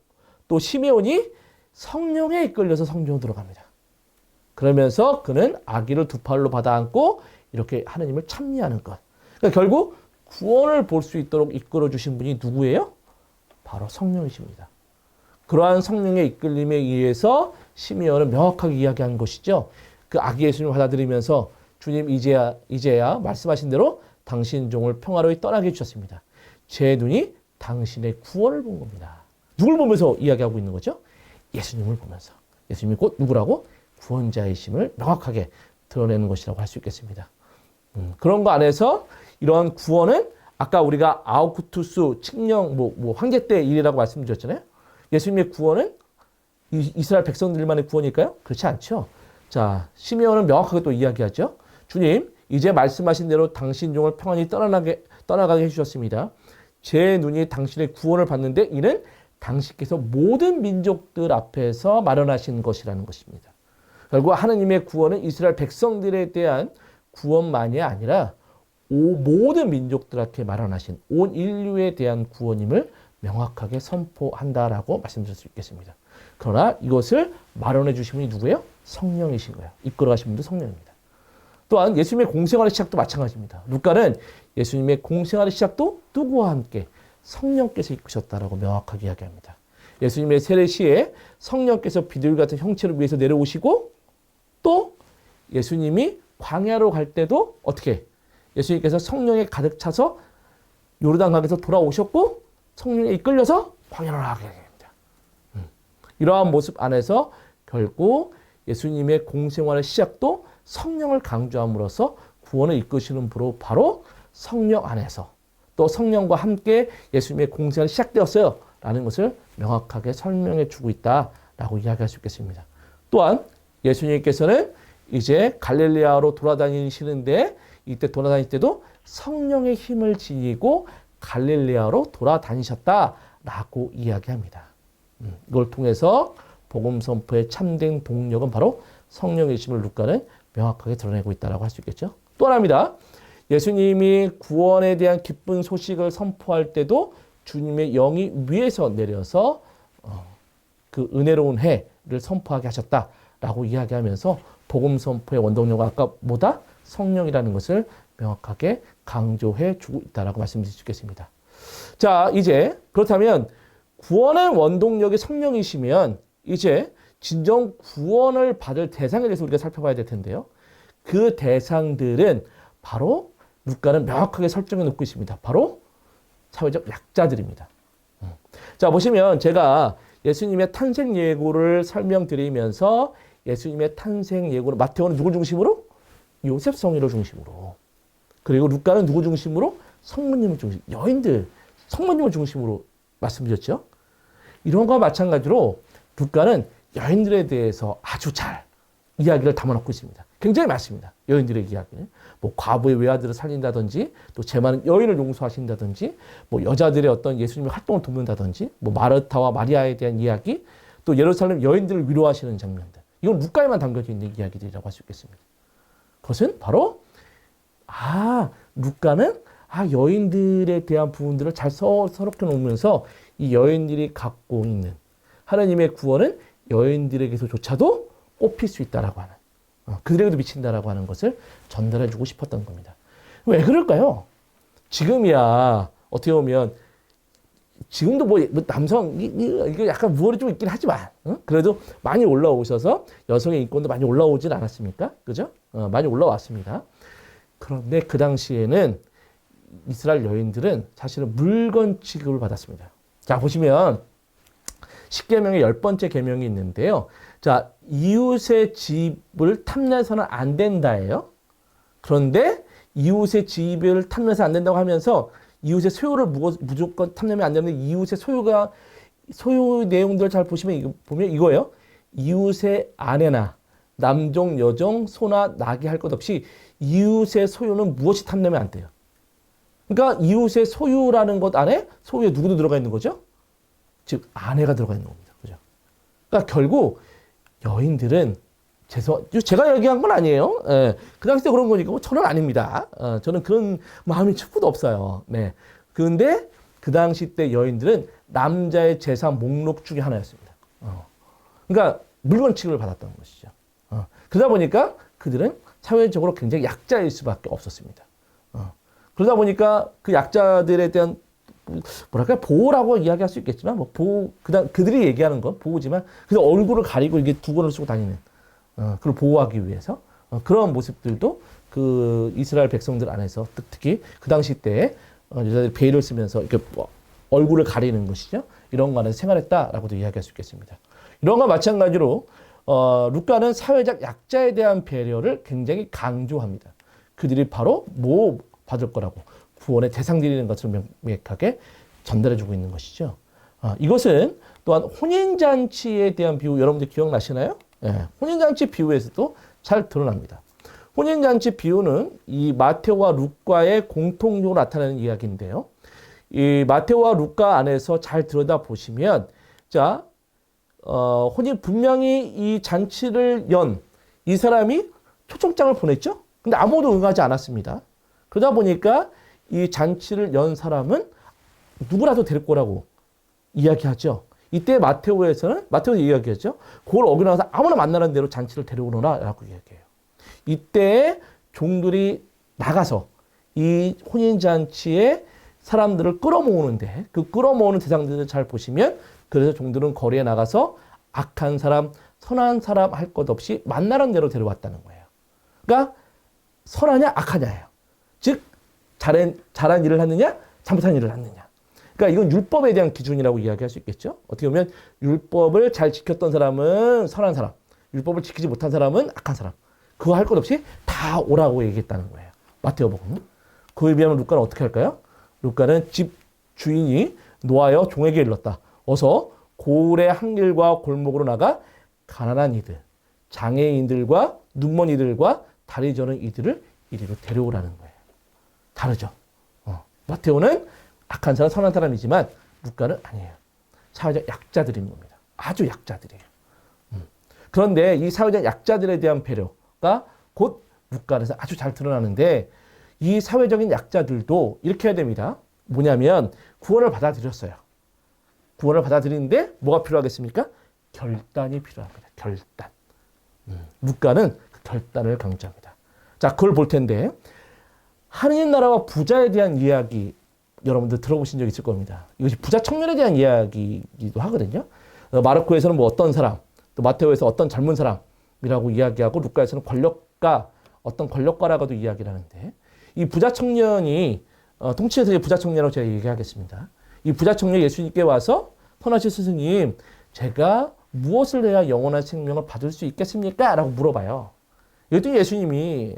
또 시메온이 성령에 이끌려서 성전으로 들어갑니다. 그러면서 그는 아기를 두 팔로 받아 안고 이렇게 하나님을 찬미하는 것. 그러니까 결국 구원을 볼 수 있도록 이끌어 주신 분이 누구예요? 바로 성령이십니다. 그러한 성령의 이끌림에 의해서 시meon은 명확하게 이야기한 것이죠. 그 아기 예수님을 받아들이면서 주님 이제야 말씀하신 대로 당신 종을 평화로이 떠나게 해주셨습니다. 제 눈이 당신의 구원을 본 겁니다. 누굴 보면서 이야기하고 있는 거죠? 예수님을 보면서. 예수님이 곧 누구라고? 구원자이심을 명확하게 드러내는 것이라고 할 수 있겠습니다. 그런 거 안에서 이러한 구원은 아까 우리가 아우쿠투스 칙령 황제 때 일이라고 말씀드렸잖아요. 예수님의 구원은 이스라엘 백성들만의 구원일까요? 그렇지 않죠. 자, 시meon은 명확하게 또 이야기하죠. 주님, 이제 말씀하신 대로 당신 종을 평안히 떠나가게 해주셨습니다. 제 눈이 당신의 구원을 봤는데 이는 당신께서 모든 민족들 앞에서 마련하신 것이라는 것입니다. 결국 하나님의 구원은 이스라엘 백성들에 대한 구원만이 아니라 모든 민족들한테 마련하신 온 인류에 대한 구원임을 명확하게 선포한다라고 말씀드릴 수 있겠습니다. 그러나 이것을 마련해 주신 분이 누구예요? 성령이신 거예요. 이끌어 가신 분도 성령입니다. 또한 예수님의 공생활의 시작도 마찬가지입니다. 루카는 예수님의 공생활의 시작도 누구와 함께? 성령께서 이끄셨다라고 명확하게 이야기합니다. 예수님의 세례시에 성령께서 비둘기 같은 형체를 위해서 내려오시고 또 예수님이 광야로 갈 때도 어떻게? 예수님께서 성령에 가득 차서 요르단강에서 돌아오셨고 성령에 이끌려서 광야로 나가게 됩니다. 이러한 모습 안에서 결국 예수님의 공생활의 시작도 성령을 강조함으로써 구원을 이끄시는 분으로 바로 성령 안에서 또 성령과 함께 예수님의 공생활이 시작되었어요 라는 것을 명확하게 설명해 주고 있다라고 이야기할 수 있겠습니다. 또한 예수님께서는 이제 갈릴레아로 돌아다니시는데 이때 돌아다닐 때도 성령의 힘을 지니고 갈릴레아로 돌아다니셨다라고 이야기합니다. 이걸 통해서 복음 선포의 참된 동력은 바로 성령이심을 루카는 명확하게 드러내고 있다고 할 수 있겠죠. 또 하나입니다. 예수님이 구원에 대한 기쁜 소식을 선포할 때도 주님의 영이 위에서 내려서 그 은혜로운 해를 선포하게 하셨다라고 이야기하면서 복음 선포의 원동력은 아까 뭐다? 성령이라는 것을 명확하게 강조해 주고 있다라고 말씀드릴 수 있겠습니다. 자, 이제 그렇다면 구원의 원동력이 성령이시면 이제 진정 구원을 받을 대상에 대해서 우리가 살펴봐야 될 텐데요. 그 대상들은 바로 루카는 명확하게 설정해 놓고 있습니다. 바로 사회적 약자들입니다. 자, 보시면 제가 예수님의 탄생 예고를 설명드리면서 예수님의 탄생 예고를 마태오는 누굴 중심으로? 요셉 성의를 중심으로. 그리고 루카는 누구 중심으로? 성모님을 중심, 여인들, 성모님을 중심으로 말씀드렸죠. 이런 것과 마찬가지로 루카는 여인들에 대해서 아주 잘 이야기를 담아놓고 있습니다. 굉장히 많습니다. 여인들의 이야기는. 뭐 과부의 외아들을 살린다든지 또 죄 많은 여인을 용서하신다든지 뭐 여자들의 어떤 예수님의 활동을 돕는다든지 뭐 마르타와 마리아에 대한 이야기 또 예루살렘 여인들을 위로하시는 장면들. 이건 루카에만 담겨져 있는 이야기들이라고 할 수 있겠습니다. 그것은 바로 루카는 여인들에 대한 부분들을 잘 서럽게 놓으면서 이 여인들이 갖고 있는 하나님의 구원은 여인들에게서조차도 꼽힐 수 있다라고 하는 그들에게도 미친다라고 하는 것을 전달해주고 싶었던 겁니다. 왜 그럴까요? 지금이야 어떻게 보면 지금도 뭐 남성 이게 약간 무얼이 좀 있긴 하지만 그래도 많이 올라오셔서 여성의 인권도 많이 올라오진 않았습니까? 그죠? 많이 올라왔습니다. 그런데 그 당시에는 이스라엘 여인들은 사실은 물건 취급을 받았습니다. 자, 보시면 10계명의 10번째 계명이 있는데요. 자, 이웃의 집을 탐내서는 안 된다예요. 그런데 이웃의 집을 탐내서 안 된다고 하면서 이웃의 소유를 무조건 탐내면 안 되는데 이웃의 소유 내용들을 잘 보면 이거예요. 이웃의 아내나 남종, 여종, 소나 낙이 할 것 없이 이웃의 소유는 무엇이 탐내면 안 돼요. 그러니까 이웃의 소유라는 것 안에 소유에 누구도 들어가 있는 거죠? 즉 아내가 들어가 있는 겁니다. 그죠? 그러니까 결국 여인들은 제가 얘기한 건 아니에요. 예, 그 당시 때 그런 거니까 저는 아닙니다. 저는 그런 마음이 축구도 없어요. 네. 그런데 그 당시 때 여인들은 남자의 재산 목록 중에 하나였습니다. 그러니까 물건 취급을 받았던 것이죠. 그러다 보니까 그들은 사회적으로 굉장히 약자일 수밖에 없었습니다. 그러다 보니까 그 약자들에 대한 보호라고 이야기할 수 있겠지만 그들이 얘기하는 건 보호지만 그래서 얼굴을 가리고 이게 두건을 쓰고 다니는 그걸 보호하기 위해서 그런 모습들도 그 이스라엘 백성들 안에서 특히 그 당시 때 여자들이 베일을 쓰면서 이렇게 얼굴을 가리는 것이죠. 이런 거 안에서 생활했다라고도 이야기할 수 있겠습니다. 이런 거 마찬가지로 루카는 사회적 약자에 대한 배려를 굉장히 강조합니다. 그들이 바로 뭐 받을 거라고 구원의 대상들이라는 것을 명확하게 전달해주고 있는 것이죠. 이것은 또한 혼인잔치에 대한 비유 여러분들 기억나시나요? 네, 혼인잔치 비유에서도 잘 드러납니다. 혼인잔치 비유는 이 마테오와 루카의 공통적으로 나타나는 이야기인데요. 이 마테오와 루카 안에서 잘 들여다보시면 자, 분명히 이 잔치를 연 이 사람이 초청장을 보냈죠? 근데 아무도 응하지 않았습니다. 그러다 보니까 이 잔치를 연 사람은 누구라도 데리고 오라고 이야기하죠. 이때 마테오에서 이야기하죠. 그걸 어겨나가서 아무나 만나는 대로 잔치를 데려오너라라고 이야기해요. 이때 종들이 나가서 이 혼인잔치에 사람들을 끌어모으는데 그 끌어모으는 대상들을 잘 보시면 그래서 종들은 거리에 나가서 악한 사람, 선한 사람 할 것 없이 만나는 대로 데려왔다는 거예요. 그러니까 선하냐 악하냐예요. 즉 잘한 일을 하느냐 잘못한 일을 하느냐. 그러니까 이건 율법에 대한 기준이라고 이야기할 수 있겠죠. 어떻게 보면 율법을 잘 지켰던 사람은 선한 사람, 율법을 지키지 못한 사람은 악한 사람. 그거 할 것 없이 다 오라고 얘기했다는 거예요. 마테오복음은. 그에 비하면 루카는 어떻게 할까요? 루카는 집 주인이 노하여 종에게 일렀다. 어서 고을의 한길과 골목으로 나가 가난한 이들, 장애인들과 눈먼 이들과 다리 저는 이들을 이리로 데려오라는 거예요. 다르죠. 마테오는 악한 사람, 선한 사람이지만 루카는 아니에요. 사회적 약자들인 겁니다. 아주 약자들이에요. 그런데 이 사회적 약자들에 대한 배려가 곧 루카에서 아주 잘 드러나는데 이 사회적인 약자들도 이렇게 해야 됩니다. 뭐냐면 구원을 받아들였어요. 구원을 받아들이는데 뭐가 필요하겠습니까? 결단이 필요합니다. 결단. 루카는 그 결단을 강조합니다. 자, 그걸 볼 텐데 하느님 나라와 부자에 대한 이야기 여러분들 들어보신 적 있을 겁니다. 이것이 부자 청년에 대한 이야기이기도 하거든요. 마르코에서는 뭐 어떤 사람, 또 마테오에서 어떤 젊은 사람이라고 이야기하고 루카에서는 권력가, 어떤 권력가라고도 이야기를 하는데 이 부자 청년이 통치에서 부자 청년이라고 제가 얘기하겠습니다. 이 부자 청년이 예수님께 와서 선하신 스승님, 제가 무엇을 해야 영원한 생명을 받을 수 있겠습니까? 라고 물어봐요. 이랬더니 예수님이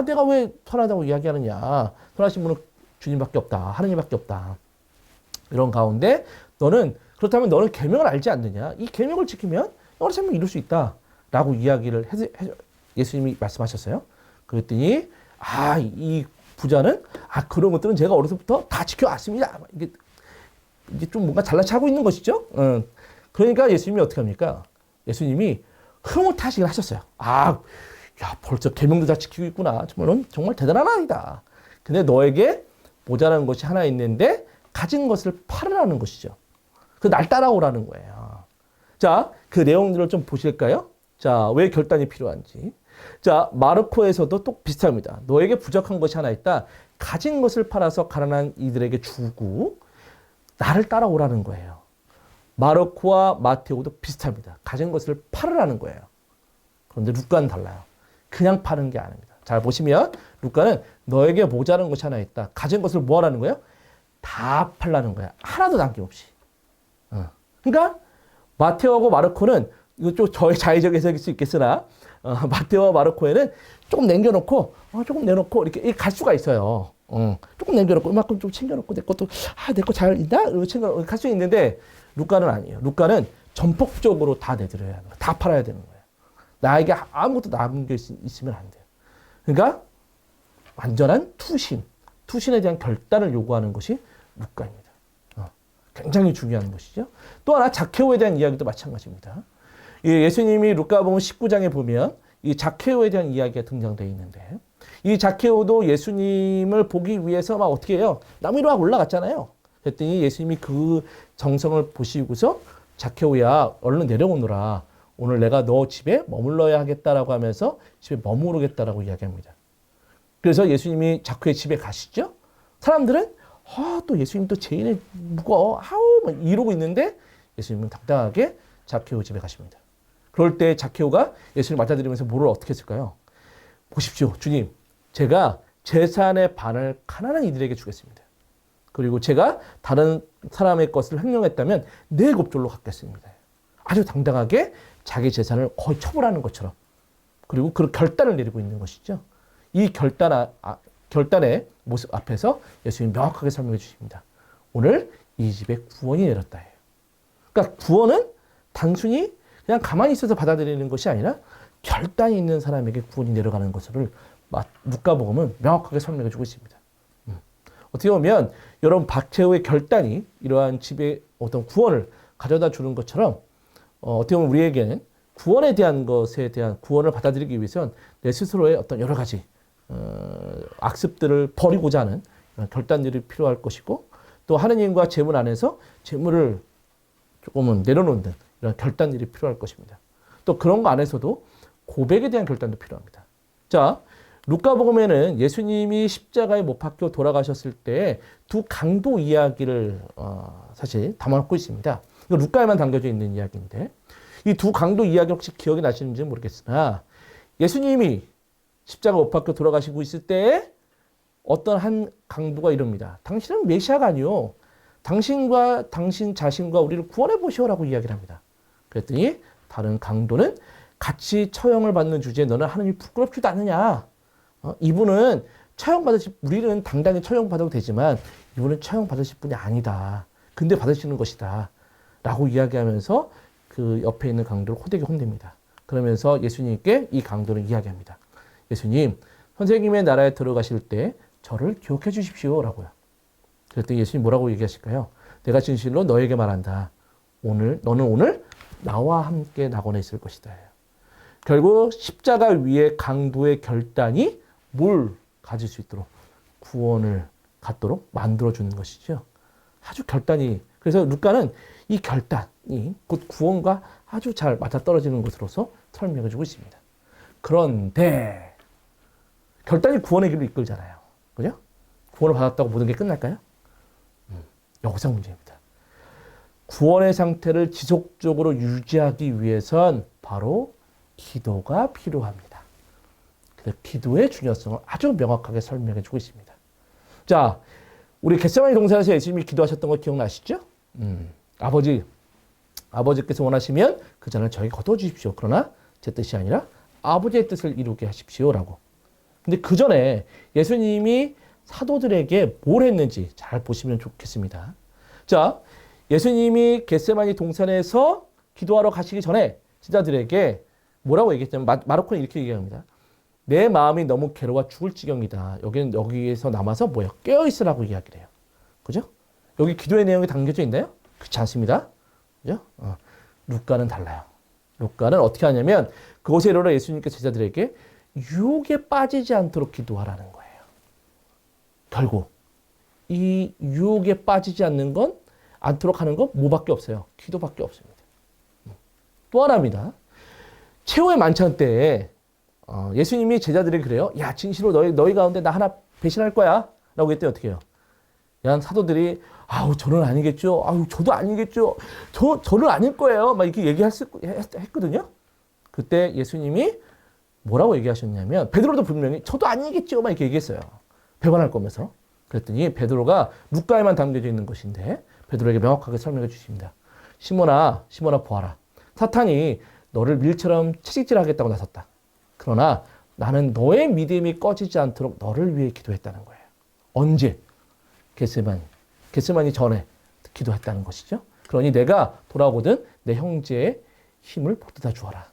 내가 왜 선하다고 이야기하느냐. 선하신 분은 주님밖에 없다. 하느님밖에 없다. 이런 가운데 그렇다면 너는 계명을 알지 않느냐. 이 계명을 지키면 영원한 생명을 이룰 수 있다. 라고 이야기를 예수님이 말씀하셨어요. 그랬더니 이 부자는 그런 것들은 제가 어려서부터 다 지켜왔습니다. 이게 좀 뭔가 잘난 척하고 있는 것이죠. 그러니까 예수님이 어떻게 합니까? 예수님이 흐뭇하시긴 하셨어요. 벌써 계명도 다 지키고 있구나. 정말 대단한 아이다. 근데 너에게 모자란 것이 하나 있는데 가진 것을 팔으라는 것이죠. 날 따라오라는 거예요. 자, 그 내용들을 좀 보실까요? 자, 왜 결단이 필요한지. 자, 마르코에서도 또 비슷합니다. 너에게 부족한 것이 하나 있다. 가진 것을 팔아서 가난한 이들에게 주고 나를 따라오라는 거예요. 마르코와 마테오도 비슷합니다. 가진 것을 팔으라는 거예요. 그런데 루카는 달라요. 그냥 파는 게 아닙니다. 잘 보시면 루카는 너에게 모자란 것이 하나 있다. 가진 것을 뭐 하라는 거예요? 다 팔라는 거야. 하나도 남김없이. 그러니까 마테오하고 마르코는 이거 좀 저의 자의적 해석일 수 있겠으나 마테오와 마르코에는 조금 남겨놓고 조금 내놓고 이렇게 갈 수가 있어요. 조금 남겨놓고 이만큼 좀 챙겨놓고 내 것도 내 거 잘 있나? 이렇게 챙겨놓고 갈 수 있는데 루카는 아니에요. 루카는 전폭적으로 다 내드려야 합니다. 다 팔아야 되는 거예요. 나에게 아무것도 남겨 있으면 안 돼요. 그러니까 완전한 투신에 대한 결단을 요구하는 것이 루카입니다. 굉장히 중요한 것이죠. 또 하나 자케오에 대한 이야기도 마찬가지입니다. 예수님이 루카복음 19장에 보면 이 자케오에 대한 이야기가 등장되어 있는데 이 자케오도 예수님을 보기 위해서 막 어떻게 해요? 나무 위로 막 올라갔잖아요. 그랬더니 예수님이 그 정성을 보시고서 자케오야 얼른 내려오너라. 오늘 내가 너 집에 머물러야 하겠다라고 하면서 집에 머무르겠다라고 이야기합니다. 그래서 예수님이 자케오의 집에 가시죠. 사람들은 또 예수님 또 죄인의 무거워 막 이러고 있는데 예수님은 당당하게 자케오 집에 가십니다. 그럴 때 자케오가 예수님을 맞아들이면서 뭐를 어떻게 했을까요? 보십시오. 주님, 제가 재산의 반을 가난한 이들에게 주겠습니다. 그리고 제가 다른 사람의 것을 횡령했다면 네 곱절로 갚겠습니다. 아주 당당하게 자기 재산을 거의 처분하는 것처럼 그리고 그 결단을 내리고 있는 것이죠. 이 결단의 모습 앞에서 예수님이 명확하게 설명해 주십니다. 오늘 이 집에 구원이 내렸다 해요. 그러니까 구원은 단순히 그냥 가만히 있어서 받아들이는 것이 아니라 결단이 있는 사람에게 구원이 내려가는 것을 루카복음은 명확하게 설명해 주고 있습니다. 어떻게 보면 여러분 박채호의 결단이 이러한 집에 어떤 구원을 가져다 주는 것처럼 어떻게 보면 우리에게는 구원에 대한 것에 대한 구원을 받아들이기 위해서는 내 스스로의 어떤 여러 가지 악습들을 버리고자 하는 이런 결단들이 필요할 것이고 또 하느님과 재물 안에서 재물을 조금은 내려놓는 이런 결단들이 필요할 것입니다. 또 그런 거 안에서도 고백에 대한 결단도 필요합니다. 자, 루카복음에는 예수님이 십자가에 못 박혀 돌아가셨을 때 두 강도 이야기를 사실 담아놓고 있습니다. 이거 루카에만 담겨져 있는 이야기인데 이 두 강도 이야기 혹시 기억이 나시는지 모르겠으나 예수님이 십자가 못 박혀 돌아가시고 있을 때 어떤 한 강도가 이럽니다. 당신은 메시아가 아니요. 당신과 당신 자신과 우리를 구원해 보시오라고 이야기를 합니다. 그랬더니 다른 강도는 같이 처형을 받는 주제에 너는 하느님이 부끄럽지도 않느냐. 이분은 처형받으실, 우리는 당당히 처형받아도 되지만 이분은 처형받으실 분이 아니다. 근데 받으시는 것이다. 라고 이야기하면서 그 옆에 있는 강도를 호되게 혼냅니다. 그러면서 예수님께 이 강도는 이야기합니다. 예수님, 선생님의 나라에 들어가실 때 저를 기억해 주십시오. 라고요. 그랬더니 예수님 뭐라고 얘기하실까요? 내가 진실로 너에게 말한다. 너는 오늘 나와 함께 낙원에 있을 것이다. 결국 십자가 위에 강도의 결단이 뭘 가질 수 있도록 구원을 갖도록 만들어주는 것이죠. 아주 결단이, 그래서 루카는 이 결단이 곧 구원과 아주 잘 맞아떨어지는 것으로서 설명해주고 있습니다. 그런데 결단이 구원의 길로 이끌잖아요. 그죠? 구원을 받았다고 모든 게 끝날까요? 여기서 문제입니다. 구원의 상태를 지속적으로 유지하기 위해선 바로 기도가 필요합니다. 그래서 기도의 중요성을 아주 명확하게 설명해 주고 있습니다. 자, 우리 겟세마니 동산에서 예수님이 기도하셨던 거 기억나시죠? 아버지께서 원하시면 그 잔을 저에게 거둬 주십시오. 그러나 제 뜻이 아니라 아버지의 뜻을 이루게 하십시오라고. 근데 그 전에 예수님이 사도들에게 뭘 했는지 잘 보시면 좋겠습니다. 자, 예수님이 겟세마니 동산에서 기도하러 가시기 전에 제자들에게 뭐라고 얘기했냐면 마르코는 이렇게 얘기합니다. 내 마음이 너무 괴로워 죽을 지경이다. 여기에서 남아서 뭐야? 깨어 있으라고 이야기를 해요. 그죠? 여기 기도의 내용이 담겨져 있나요? 그렇지 않습니다. 그죠? 루카는 달라요. 루카는 어떻게 하냐면 그곳에 이르러 예수님께서 제자들에게 유혹에 빠지지 않도록 기도하라는 거예요. 결국 이 유혹에 빠지지 않도록 하는 건 뭐밖에 없어요? 기도밖에 없습니다. 또 하나입니다. 최후의 만찬 때에 예수님이 제자들에게 그래요. 야, 진실로 너희 가운데 나 하나 배신할 거야. 라고 했더니 어떻게 해요? 야, 사도들이 아우, 저는 아니겠죠. 아우, 저도 아니겠죠. 저는 아닐 거예요. 막 이렇게 했거든요. 그때 예수님이 뭐라고 얘기하셨냐면 베드로도 분명히 저도 아니겠죠. 막 이렇게 얘기했어요. 배반할 거면서. 그랬더니 베드로가 루카에만 담겨져 있는 것인데 베드로에게 명확하게 설명해 주십니다. 시몬아 보아라. 사탄이 너를 밀처럼 채찍질하겠다고 나섰다. 그러나 나는 너의 믿음이 꺼지지 않도록 너를 위해 기도했다는 거예요. 언제? 겟세마니 전에 기도했다는 것이죠. 그러니 내가 돌아오거든 내 형제의 힘을 보태다 주어라.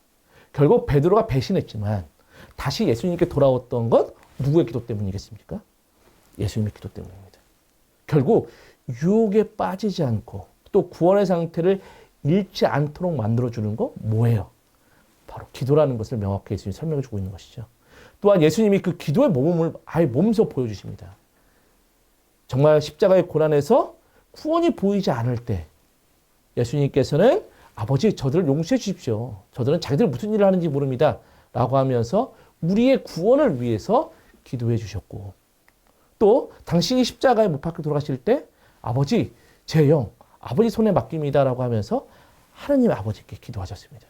결국 베드로가 배신했지만 다시 예수님께 돌아왔던 건 누구의 기도 때문이겠습니까? 예수님의 기도 때문입니다. 결국 유혹에 빠지지 않고 또 구원의 상태를 잃지 않도록 만들어주는 거 뭐예요? 바로 기도라는 것을 명확히 예수님이 설명해 주고 있는 것이죠. 또한 예수님이 그 기도의 모범을 아예 몸소 보여주십니다. 정말 십자가의 고난에서 구원이 보이지 않을 때 예수님께서는 아버지 저들을 용서해 주십시오. 저들은 자기들 무슨 일을 하는지 모릅니다. 라고 하면서 우리의 구원을 위해서 기도해 주셨고 또 당신이 십자가에 못 박혀 돌아가실 때 아버지 제 영 아버지 손에 맡깁니다. 라고 하면서 하나님 아버지께 기도하셨습니다.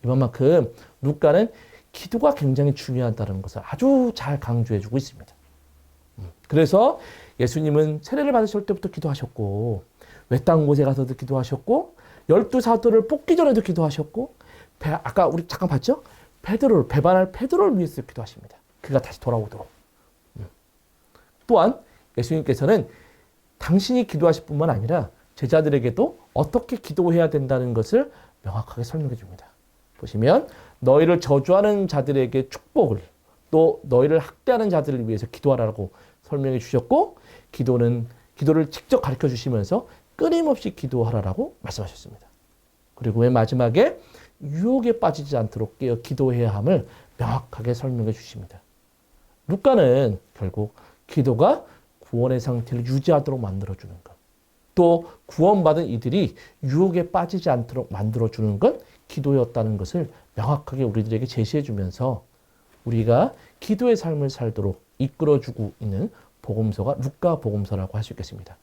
이번만큼 루카는 기도가 굉장히 중요하다는 것을 아주 잘 강조해 주고 있습니다. 그래서 예수님은 세례를 받으실 때부터 기도하셨고 외딴 곳에 가서도 기도하셨고 12사도를 뽑기 전에도 기도하셨고 아까 우리 잠깐 봤죠? 배반할 베드로를 위해서 기도하십니다. 그가 다시 돌아오도록. 또한 예수님께서는 당신이 기도하실 뿐만 아니라 제자들에게도 어떻게 기도해야 된다는 것을 명확하게 설명해 줍니다. 보시면 너희를 저주하는 자들에게 축복을 또 너희를 학대하는 자들을 위해서 기도하라고 설명해 주셨고 기도를 직접 가르쳐 주시면서 끊임없이 기도하라고 말씀하셨습니다. 그리고 맨 마지막에 유혹에 빠지지 않도록 깨어 기도해야 함을 명확하게 설명해 주십니다. 루카는 결국 기도가 구원의 상태를 유지하도록 만들어주는 것. 또 구원받은 이들이 유혹에 빠지지 않도록 만들어주는 건 기도였다는 것을 명확하게 우리들에게 제시해주면서 우리가 기도의 삶을 살도록 이끌어주고 있는 복음서가 루카 복음서라고 할 수 있겠습니다.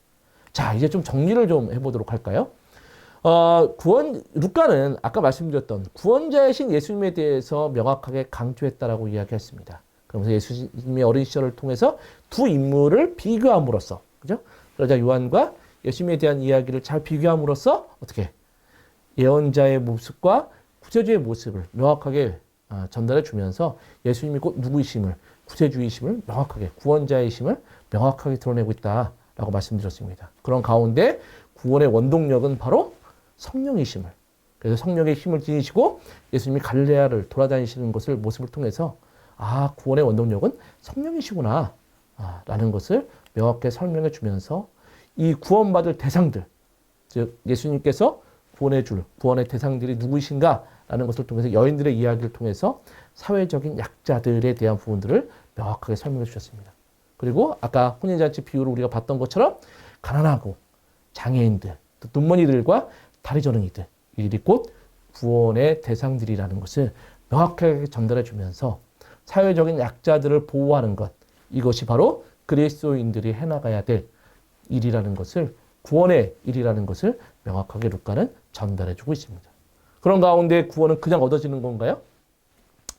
자, 이제 좀 정리를 좀 해보도록 할까요? 루카는 아까 말씀드렸던 구원자이신 예수님에 대해서 명확하게 강조했다라고 이야기했습니다. 그러면서 예수님의 어린 시절을 통해서 두 인물을 비교함으로써, 그죠? 그러자 요한과 예수님에 대한 이야기를 잘 비교함으로써 어떻게 예언자의 모습과 구세주의 모습을 명확하게 전달해 주면서 예수님이 곧 누구이심을, 구세주이심을 명확하게, 구원자이심을 명확하게 드러내고 있다라고 말씀드렸습니다. 그런 가운데 구원의 원동력은 바로 성령이심을, 그래서 성령의 힘을 지니시고 예수님이 갈릴레아를 돌아다니시는 것을 모습을 통해서 구원의 원동력은 성령이시구나 라는 것을 명확하게 설명해 주면서 이 구원받을 대상들, 즉 예수님께서 구원해 줄 구원의 대상들이 누구이신가 라는 것을 통해서 여인들의 이야기를 통해서 사회적인 약자들에 대한 부분들을 명확하게 설명해 주셨습니다. 그리고 아까 혼인잔치 비유를 우리가 봤던 것처럼 가난하고 장애인들, 또 눈먼이들과 다리 저는 이들이 곧 구원의 대상들이라는 것을 명확하게 전달해 주면서 사회적인 약자들을 보호하는 것, 이것이 바로 그리스도인들이 해나가야 될 일이라는 것을, 구원의 일이라는 것을 명확하게 루카는 전달해 주고 있습니다. 그런 가운데 구원은 그냥 얻어지는 건가요?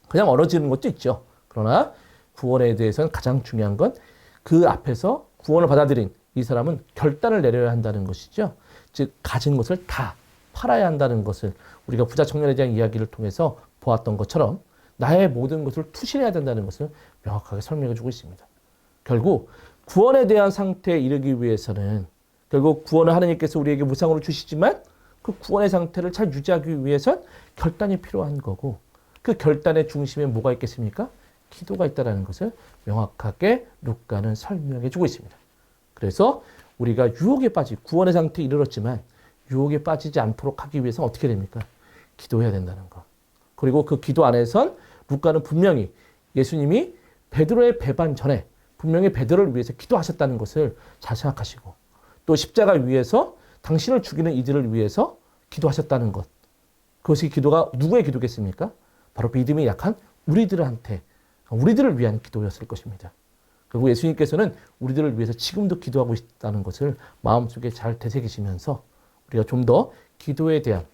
그냥 얻어지는 것도 있죠. 그러나 구원에 대해서는 가장 중요한 건 그 앞에서 구원을 받아들인 이 사람은 결단을 내려야 한다는 것이죠. 즉 가진 것을 다 팔아야 한다는 것을 우리가 부자 청년에 대한 이야기를 통해서 보았던 것처럼 나의 모든 것을 투신해야 된다는 것을 명확하게 설명해 주고 있습니다. 결국 구원에 대한 상태에 이르기 위해서는 결국 구원을 하나님께서 우리에게 무상으로 주시지만 그 구원의 상태를 잘 유지하기 위해선 결단이 필요한 거고, 그 결단의 중심에 뭐가 있겠습니까? 기도가 있다는 것을 명확하게 루카는 설명해 주고 있습니다. 그래서 우리가 유혹에 구원의 상태에 이르렀지만 유혹에 빠지지 않도록 하기 위해서는 어떻게 됩니까? 기도해야 된다는 것. 그리고 그 기도 안에선 루카는 분명히 예수님이 베드로의 배반 전에 분명히 베드로를 위해서 기도하셨다는 것을 잘 생각하시고, 또 십자가 위에서 당신을 죽이는 이들을 위해서 기도하셨다는 것. 그것이 기도가 누구의 기도겠습니까? 바로 믿음이 약한 우리들을 위한 기도였을 것입니다. 그리고 예수님께서는 우리들을 위해서 지금도 기도하고 있다는 것을 마음속에 잘 되새기시면서 우리가 좀 더 기도에 대한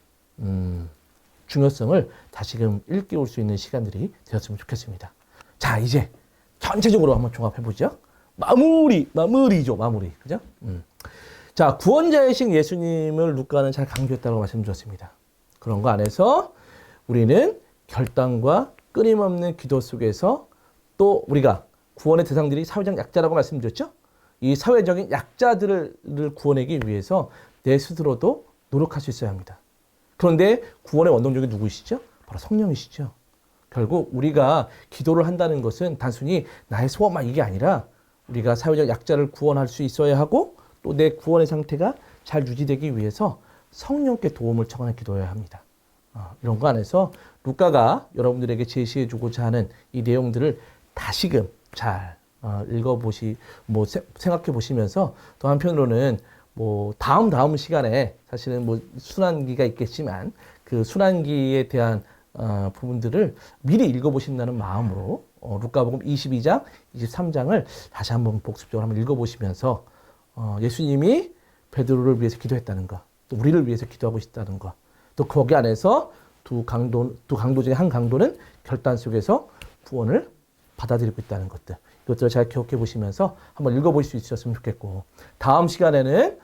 중요성을 다시금 일깨울 수 있는 시간들이 되었으면 좋겠습니다. 자, 이제 전체적으로 한번 종합해보죠. 마무리죠, 마무리. 그죠? 자, 구원자이신 예수님을 루카는 잘 강조했다고 말씀드렸습니다. 그런 거 안에서 우리는 결단과 끊임없는 기도 속에서 또 우리가 구원의 대상들이 사회적 약자라고 말씀드렸죠? 이 사회적인 약자들을 구원하기 위해서 내 스스로도 노력할 수 있어야 합니다. 그런데 구원의 원동력이 누구이시죠? 바로 성령이시죠. 결국 우리가 기도를 한다는 것은 단순히 나의 소원만 이게 아니라 우리가 사회적 약자를 구원할 수 있어야 하고 또 내 구원의 상태가 잘 유지되기 위해서 성령께 도움을 청하는 기도해야 합니다. 이런 거 안에서 루카가 여러분들에게 제시해주고자 하는 이 내용들을 다시금 잘 생각해 보시면서 또 한편으로는 다음 시간에 사실은 순환기가 있겠지만 그 순환기에 대한 부분들을 미리 읽어보신다는 마음으로 루카복음 22장, 23장을 다시 한번 복습적으로 한번 읽어보시면서 예수님이 베드로를 위해서 기도했다는 것, 또 우리를 위해서 기도하고 있다는 것, 또 거기 안에서 두 강도 중에 한 강도는 결단 속에서 구원을 받아들이고 있다는 것들, 이것들을 잘 기억해 보시면서 한번 읽어보실 수 있었으면 좋겠고, 다음 시간에는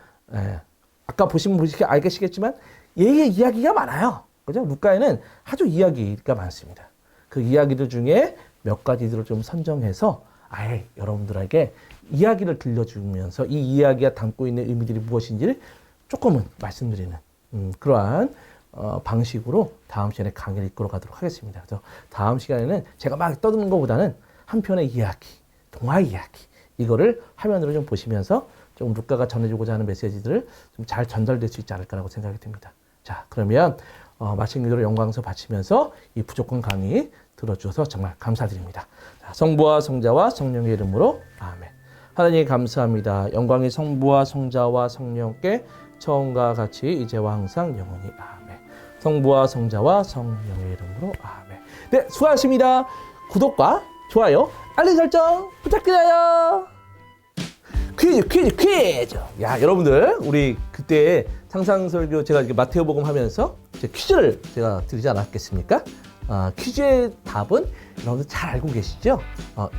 아까 보시면 알겠지만 얘의 이야기가 많아요. 그죠? 루카에는 아주 이야기가 많습니다. 그 이야기들 중에 몇 가지들을 좀 선정해서 아예 여러분들에게 이야기를 들려주면서 이 이야기가 담고 있는 의미들이 무엇인지를 조금은 말씀드리는 그러한 방식으로 다음 시간에 강의를 이끌어 가도록 하겠습니다. 그래서 다음 시간에는 제가 막 떠드는 것보다는 한 편의 이야기, 동화 이야기, 이거를 화면으로 좀 보시면서 좀 루카가 전해주고자 하는 메시지들을 좀 잘 전달될 수 있지 않을까라고 생각이 듭니다. 자, 그러면 마친 기도로 영광서 바치면서 이 부족한 강의 들어주셔서 정말 감사드립니다. 자, 성부와 성자와 성령의 이름으로 아멘. 하나님 감사합니다. 영광이 성부와 성자와 성령께 처음과 같이 이제와 항상 영원히 아멘. 성부와 성자와 성령의 이름으로 아멘. 네, 수고하셨습니다. 구독과 좋아요, 알림 설정 부탁드려요. 퀴즈. 야, 여러분들, 우리 그때 상상설교 제가 이렇게 마태오복음 하면서 퀴즈를 제가 드리지 않았겠습니까? 퀴즈의 답은 여러분들 잘 알고 계시죠?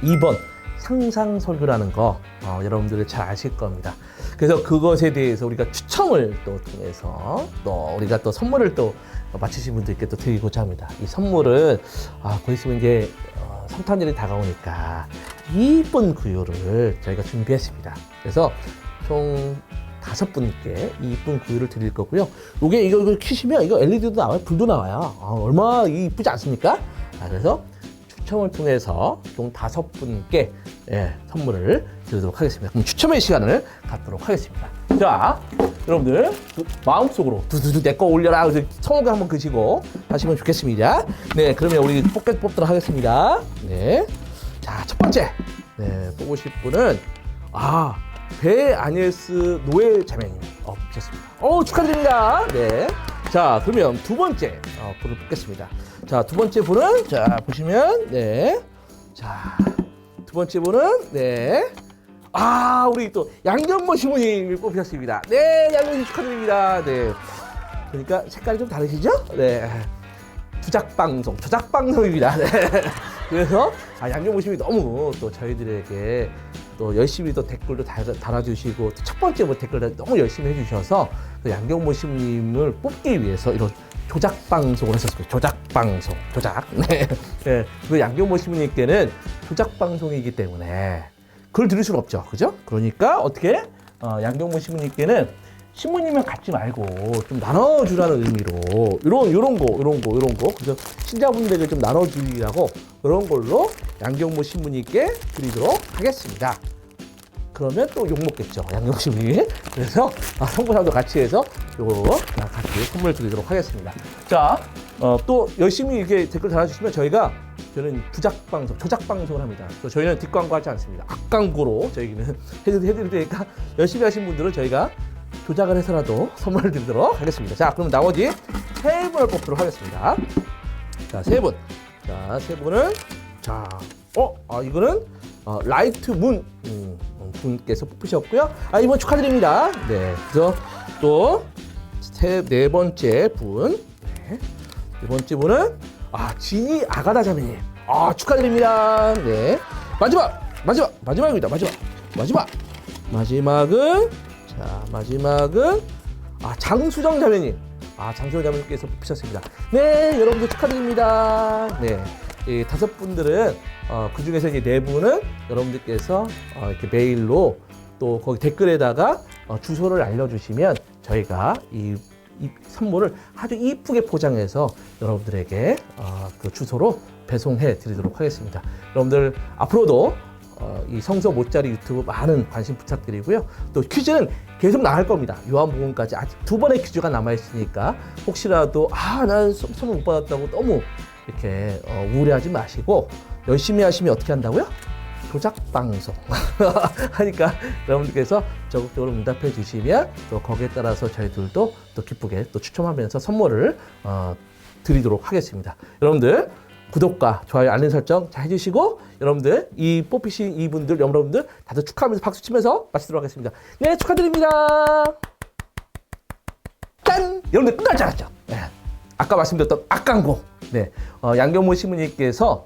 2번 상상설교라는 거 여러분들 잘 아실 겁니다. 그래서 그것에 대해서 우리가 추첨을 또 통해서 또 우리가 또 선물을 또 맞추신 분들께 또 드리고자 합니다. 이 선물은 곧 있으면 이제 성탄절이 다가오니까 이쁜 구유를 저희가 준비했습니다. 그래서 총 5분께 이쁜 구유를 드릴 거고요. 요게 이걸 키시면 이거 LED도 나와요, 불도 나와요. 얼마나 이쁘지 않습니까? 그래서 추첨을 통해서 총 5분께 선물을 드리도록 하겠습니다. 그럼 추첨의 시간을 갖도록 하겠습니다. 자, 여러분들 마음속으로 두두두 내 거 올려라 성호가 한번 그시고 하시면 좋겠습니다. 네, 그러면 우리 뽑도록 하겠습니다. 네, 자, 첫 번째 뽑으실 분은 배아니엘스 노엘 자매님 뽑으셨습니다. 축하드립니다. 네, 자, 그러면 두 번째 분을 뽑겠습니다. 자, 두 번째 분은 자 보시면 자, 두 번째 분은 우리 또 양경모 시모님이 뽑히셨습니다. 네, 양경모 축하드립니다. 네, 그러니까 색깔이 좀 다르시죠? 네, 조작방송입니다. 네. 그래서 양경모 시모님 너무 또 저희들에게 또 열심히 또 댓글도 달아주시고 또 첫 번째 댓글 너무 열심히 해주셔서 양경모 시모님을 뽑기 위해서 이런 조작방송을 했었어요. 조작. 네. 그 양경모 시모님께는 조작방송이기 때문에 그걸 들을 수는 없죠. 그죠? 그러니까 어떻게 양경모 시모님께는 신부님은 갖지 말고 좀 나눠주라는 의미로 요런 거 그래서 신자분들에게 좀 나눠주리라고 그런 걸로 양경모 신부님께 드리도록 하겠습니다. 그러면 또 욕먹겠죠, 양경모 신부님이. 그래서 성부상도 같이 해서 요거 같이 선물 드리도록 하겠습니다. 자, 또 열심히 이렇게 댓글 달아주시면 저는 조작방송을 합니다. 저희는 뒷광고 하지 않습니다. 앞광고로 저희는 해드릴 테니까 열심히 하신 분들은 저희가 조작을 해서라도 선물을 드리도록 하겠습니다. 자, 그럼 나머지 3분을 뽑도록 하겠습니다. 자, 3분. 자, 3분은 이거는 라이트 문 분께서 뽑히셨고요. 이번 축하드립니다. 네, 그래서 또 네 번째 분. 네 번째 분은 지니 아가다 자매님. 축하드립니다. 네. 마지막입니다. 마지막은 장수정 자매님. 장수정 자매님께서 뽑히셨습니다. 네, 여러분들 축하드립니다. 네. 이 5분들은 그 중에서 이제 4분은 여러분들께서 이렇게 메일로 또 거기 댓글에다가 주소를 알려주시면 저희가 이 선물을 아주 이쁘게 포장해서 여러분들에게 그 주소로 배송해 드리도록 하겠습니다. 여러분들 앞으로도 이 성서 모짜리 유튜브 많은 관심 부탁드리고요. 또 퀴즈는 계속 나갈 겁니다. 요한복음까지 아직 2번의 퀴즈가 남아있으니까 혹시라도 난 선물 못 받았다고 너무 이렇게 우울해하지 마시고 열심히 하시면 어떻게 한다고요? 조작방송 하니까 여러분들께서 적극적으로 응답해 주시면 또 거기에 따라서 저희들도 또 기쁘게 또 추첨하면서 선물을 드리도록 하겠습니다. 여러분들 구독과 좋아요, 알림 설정 잘 해주시고 여러분들 이 뽑히신 이분들 여러분들 다들 축하하면서 박수 치면서 마치도록 하겠습니다. 네, 축하드립니다. 짠! 여러분들 끝날 줄 알았죠? 네. 아까 말씀드렸던 악광고. 네, 양경모 신부님께서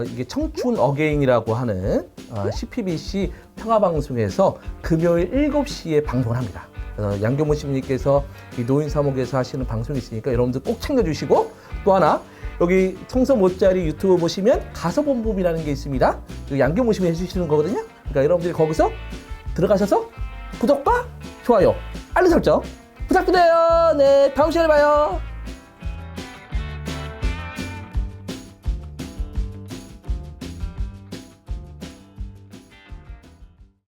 이게 청춘 어게인이라고 하는 CPBC 평화방송에서 금요일 7시에 방송을 합니다. 양경모 신부님께서 이 노인사목에서 하시는 방송이 있으니까 여러분들 꼭 챙겨주시고 또 하나 여기 성서 모짜리 유튜브 보시면 가서본부이라는 게 있습니다. 양경모 신부님 해주시는 거거든요. 그러니까 여러분들이 거기서 들어가셔서 구독과 좋아요, 알림 설정 부탁드려요. 네, 다음 시간에 봐요.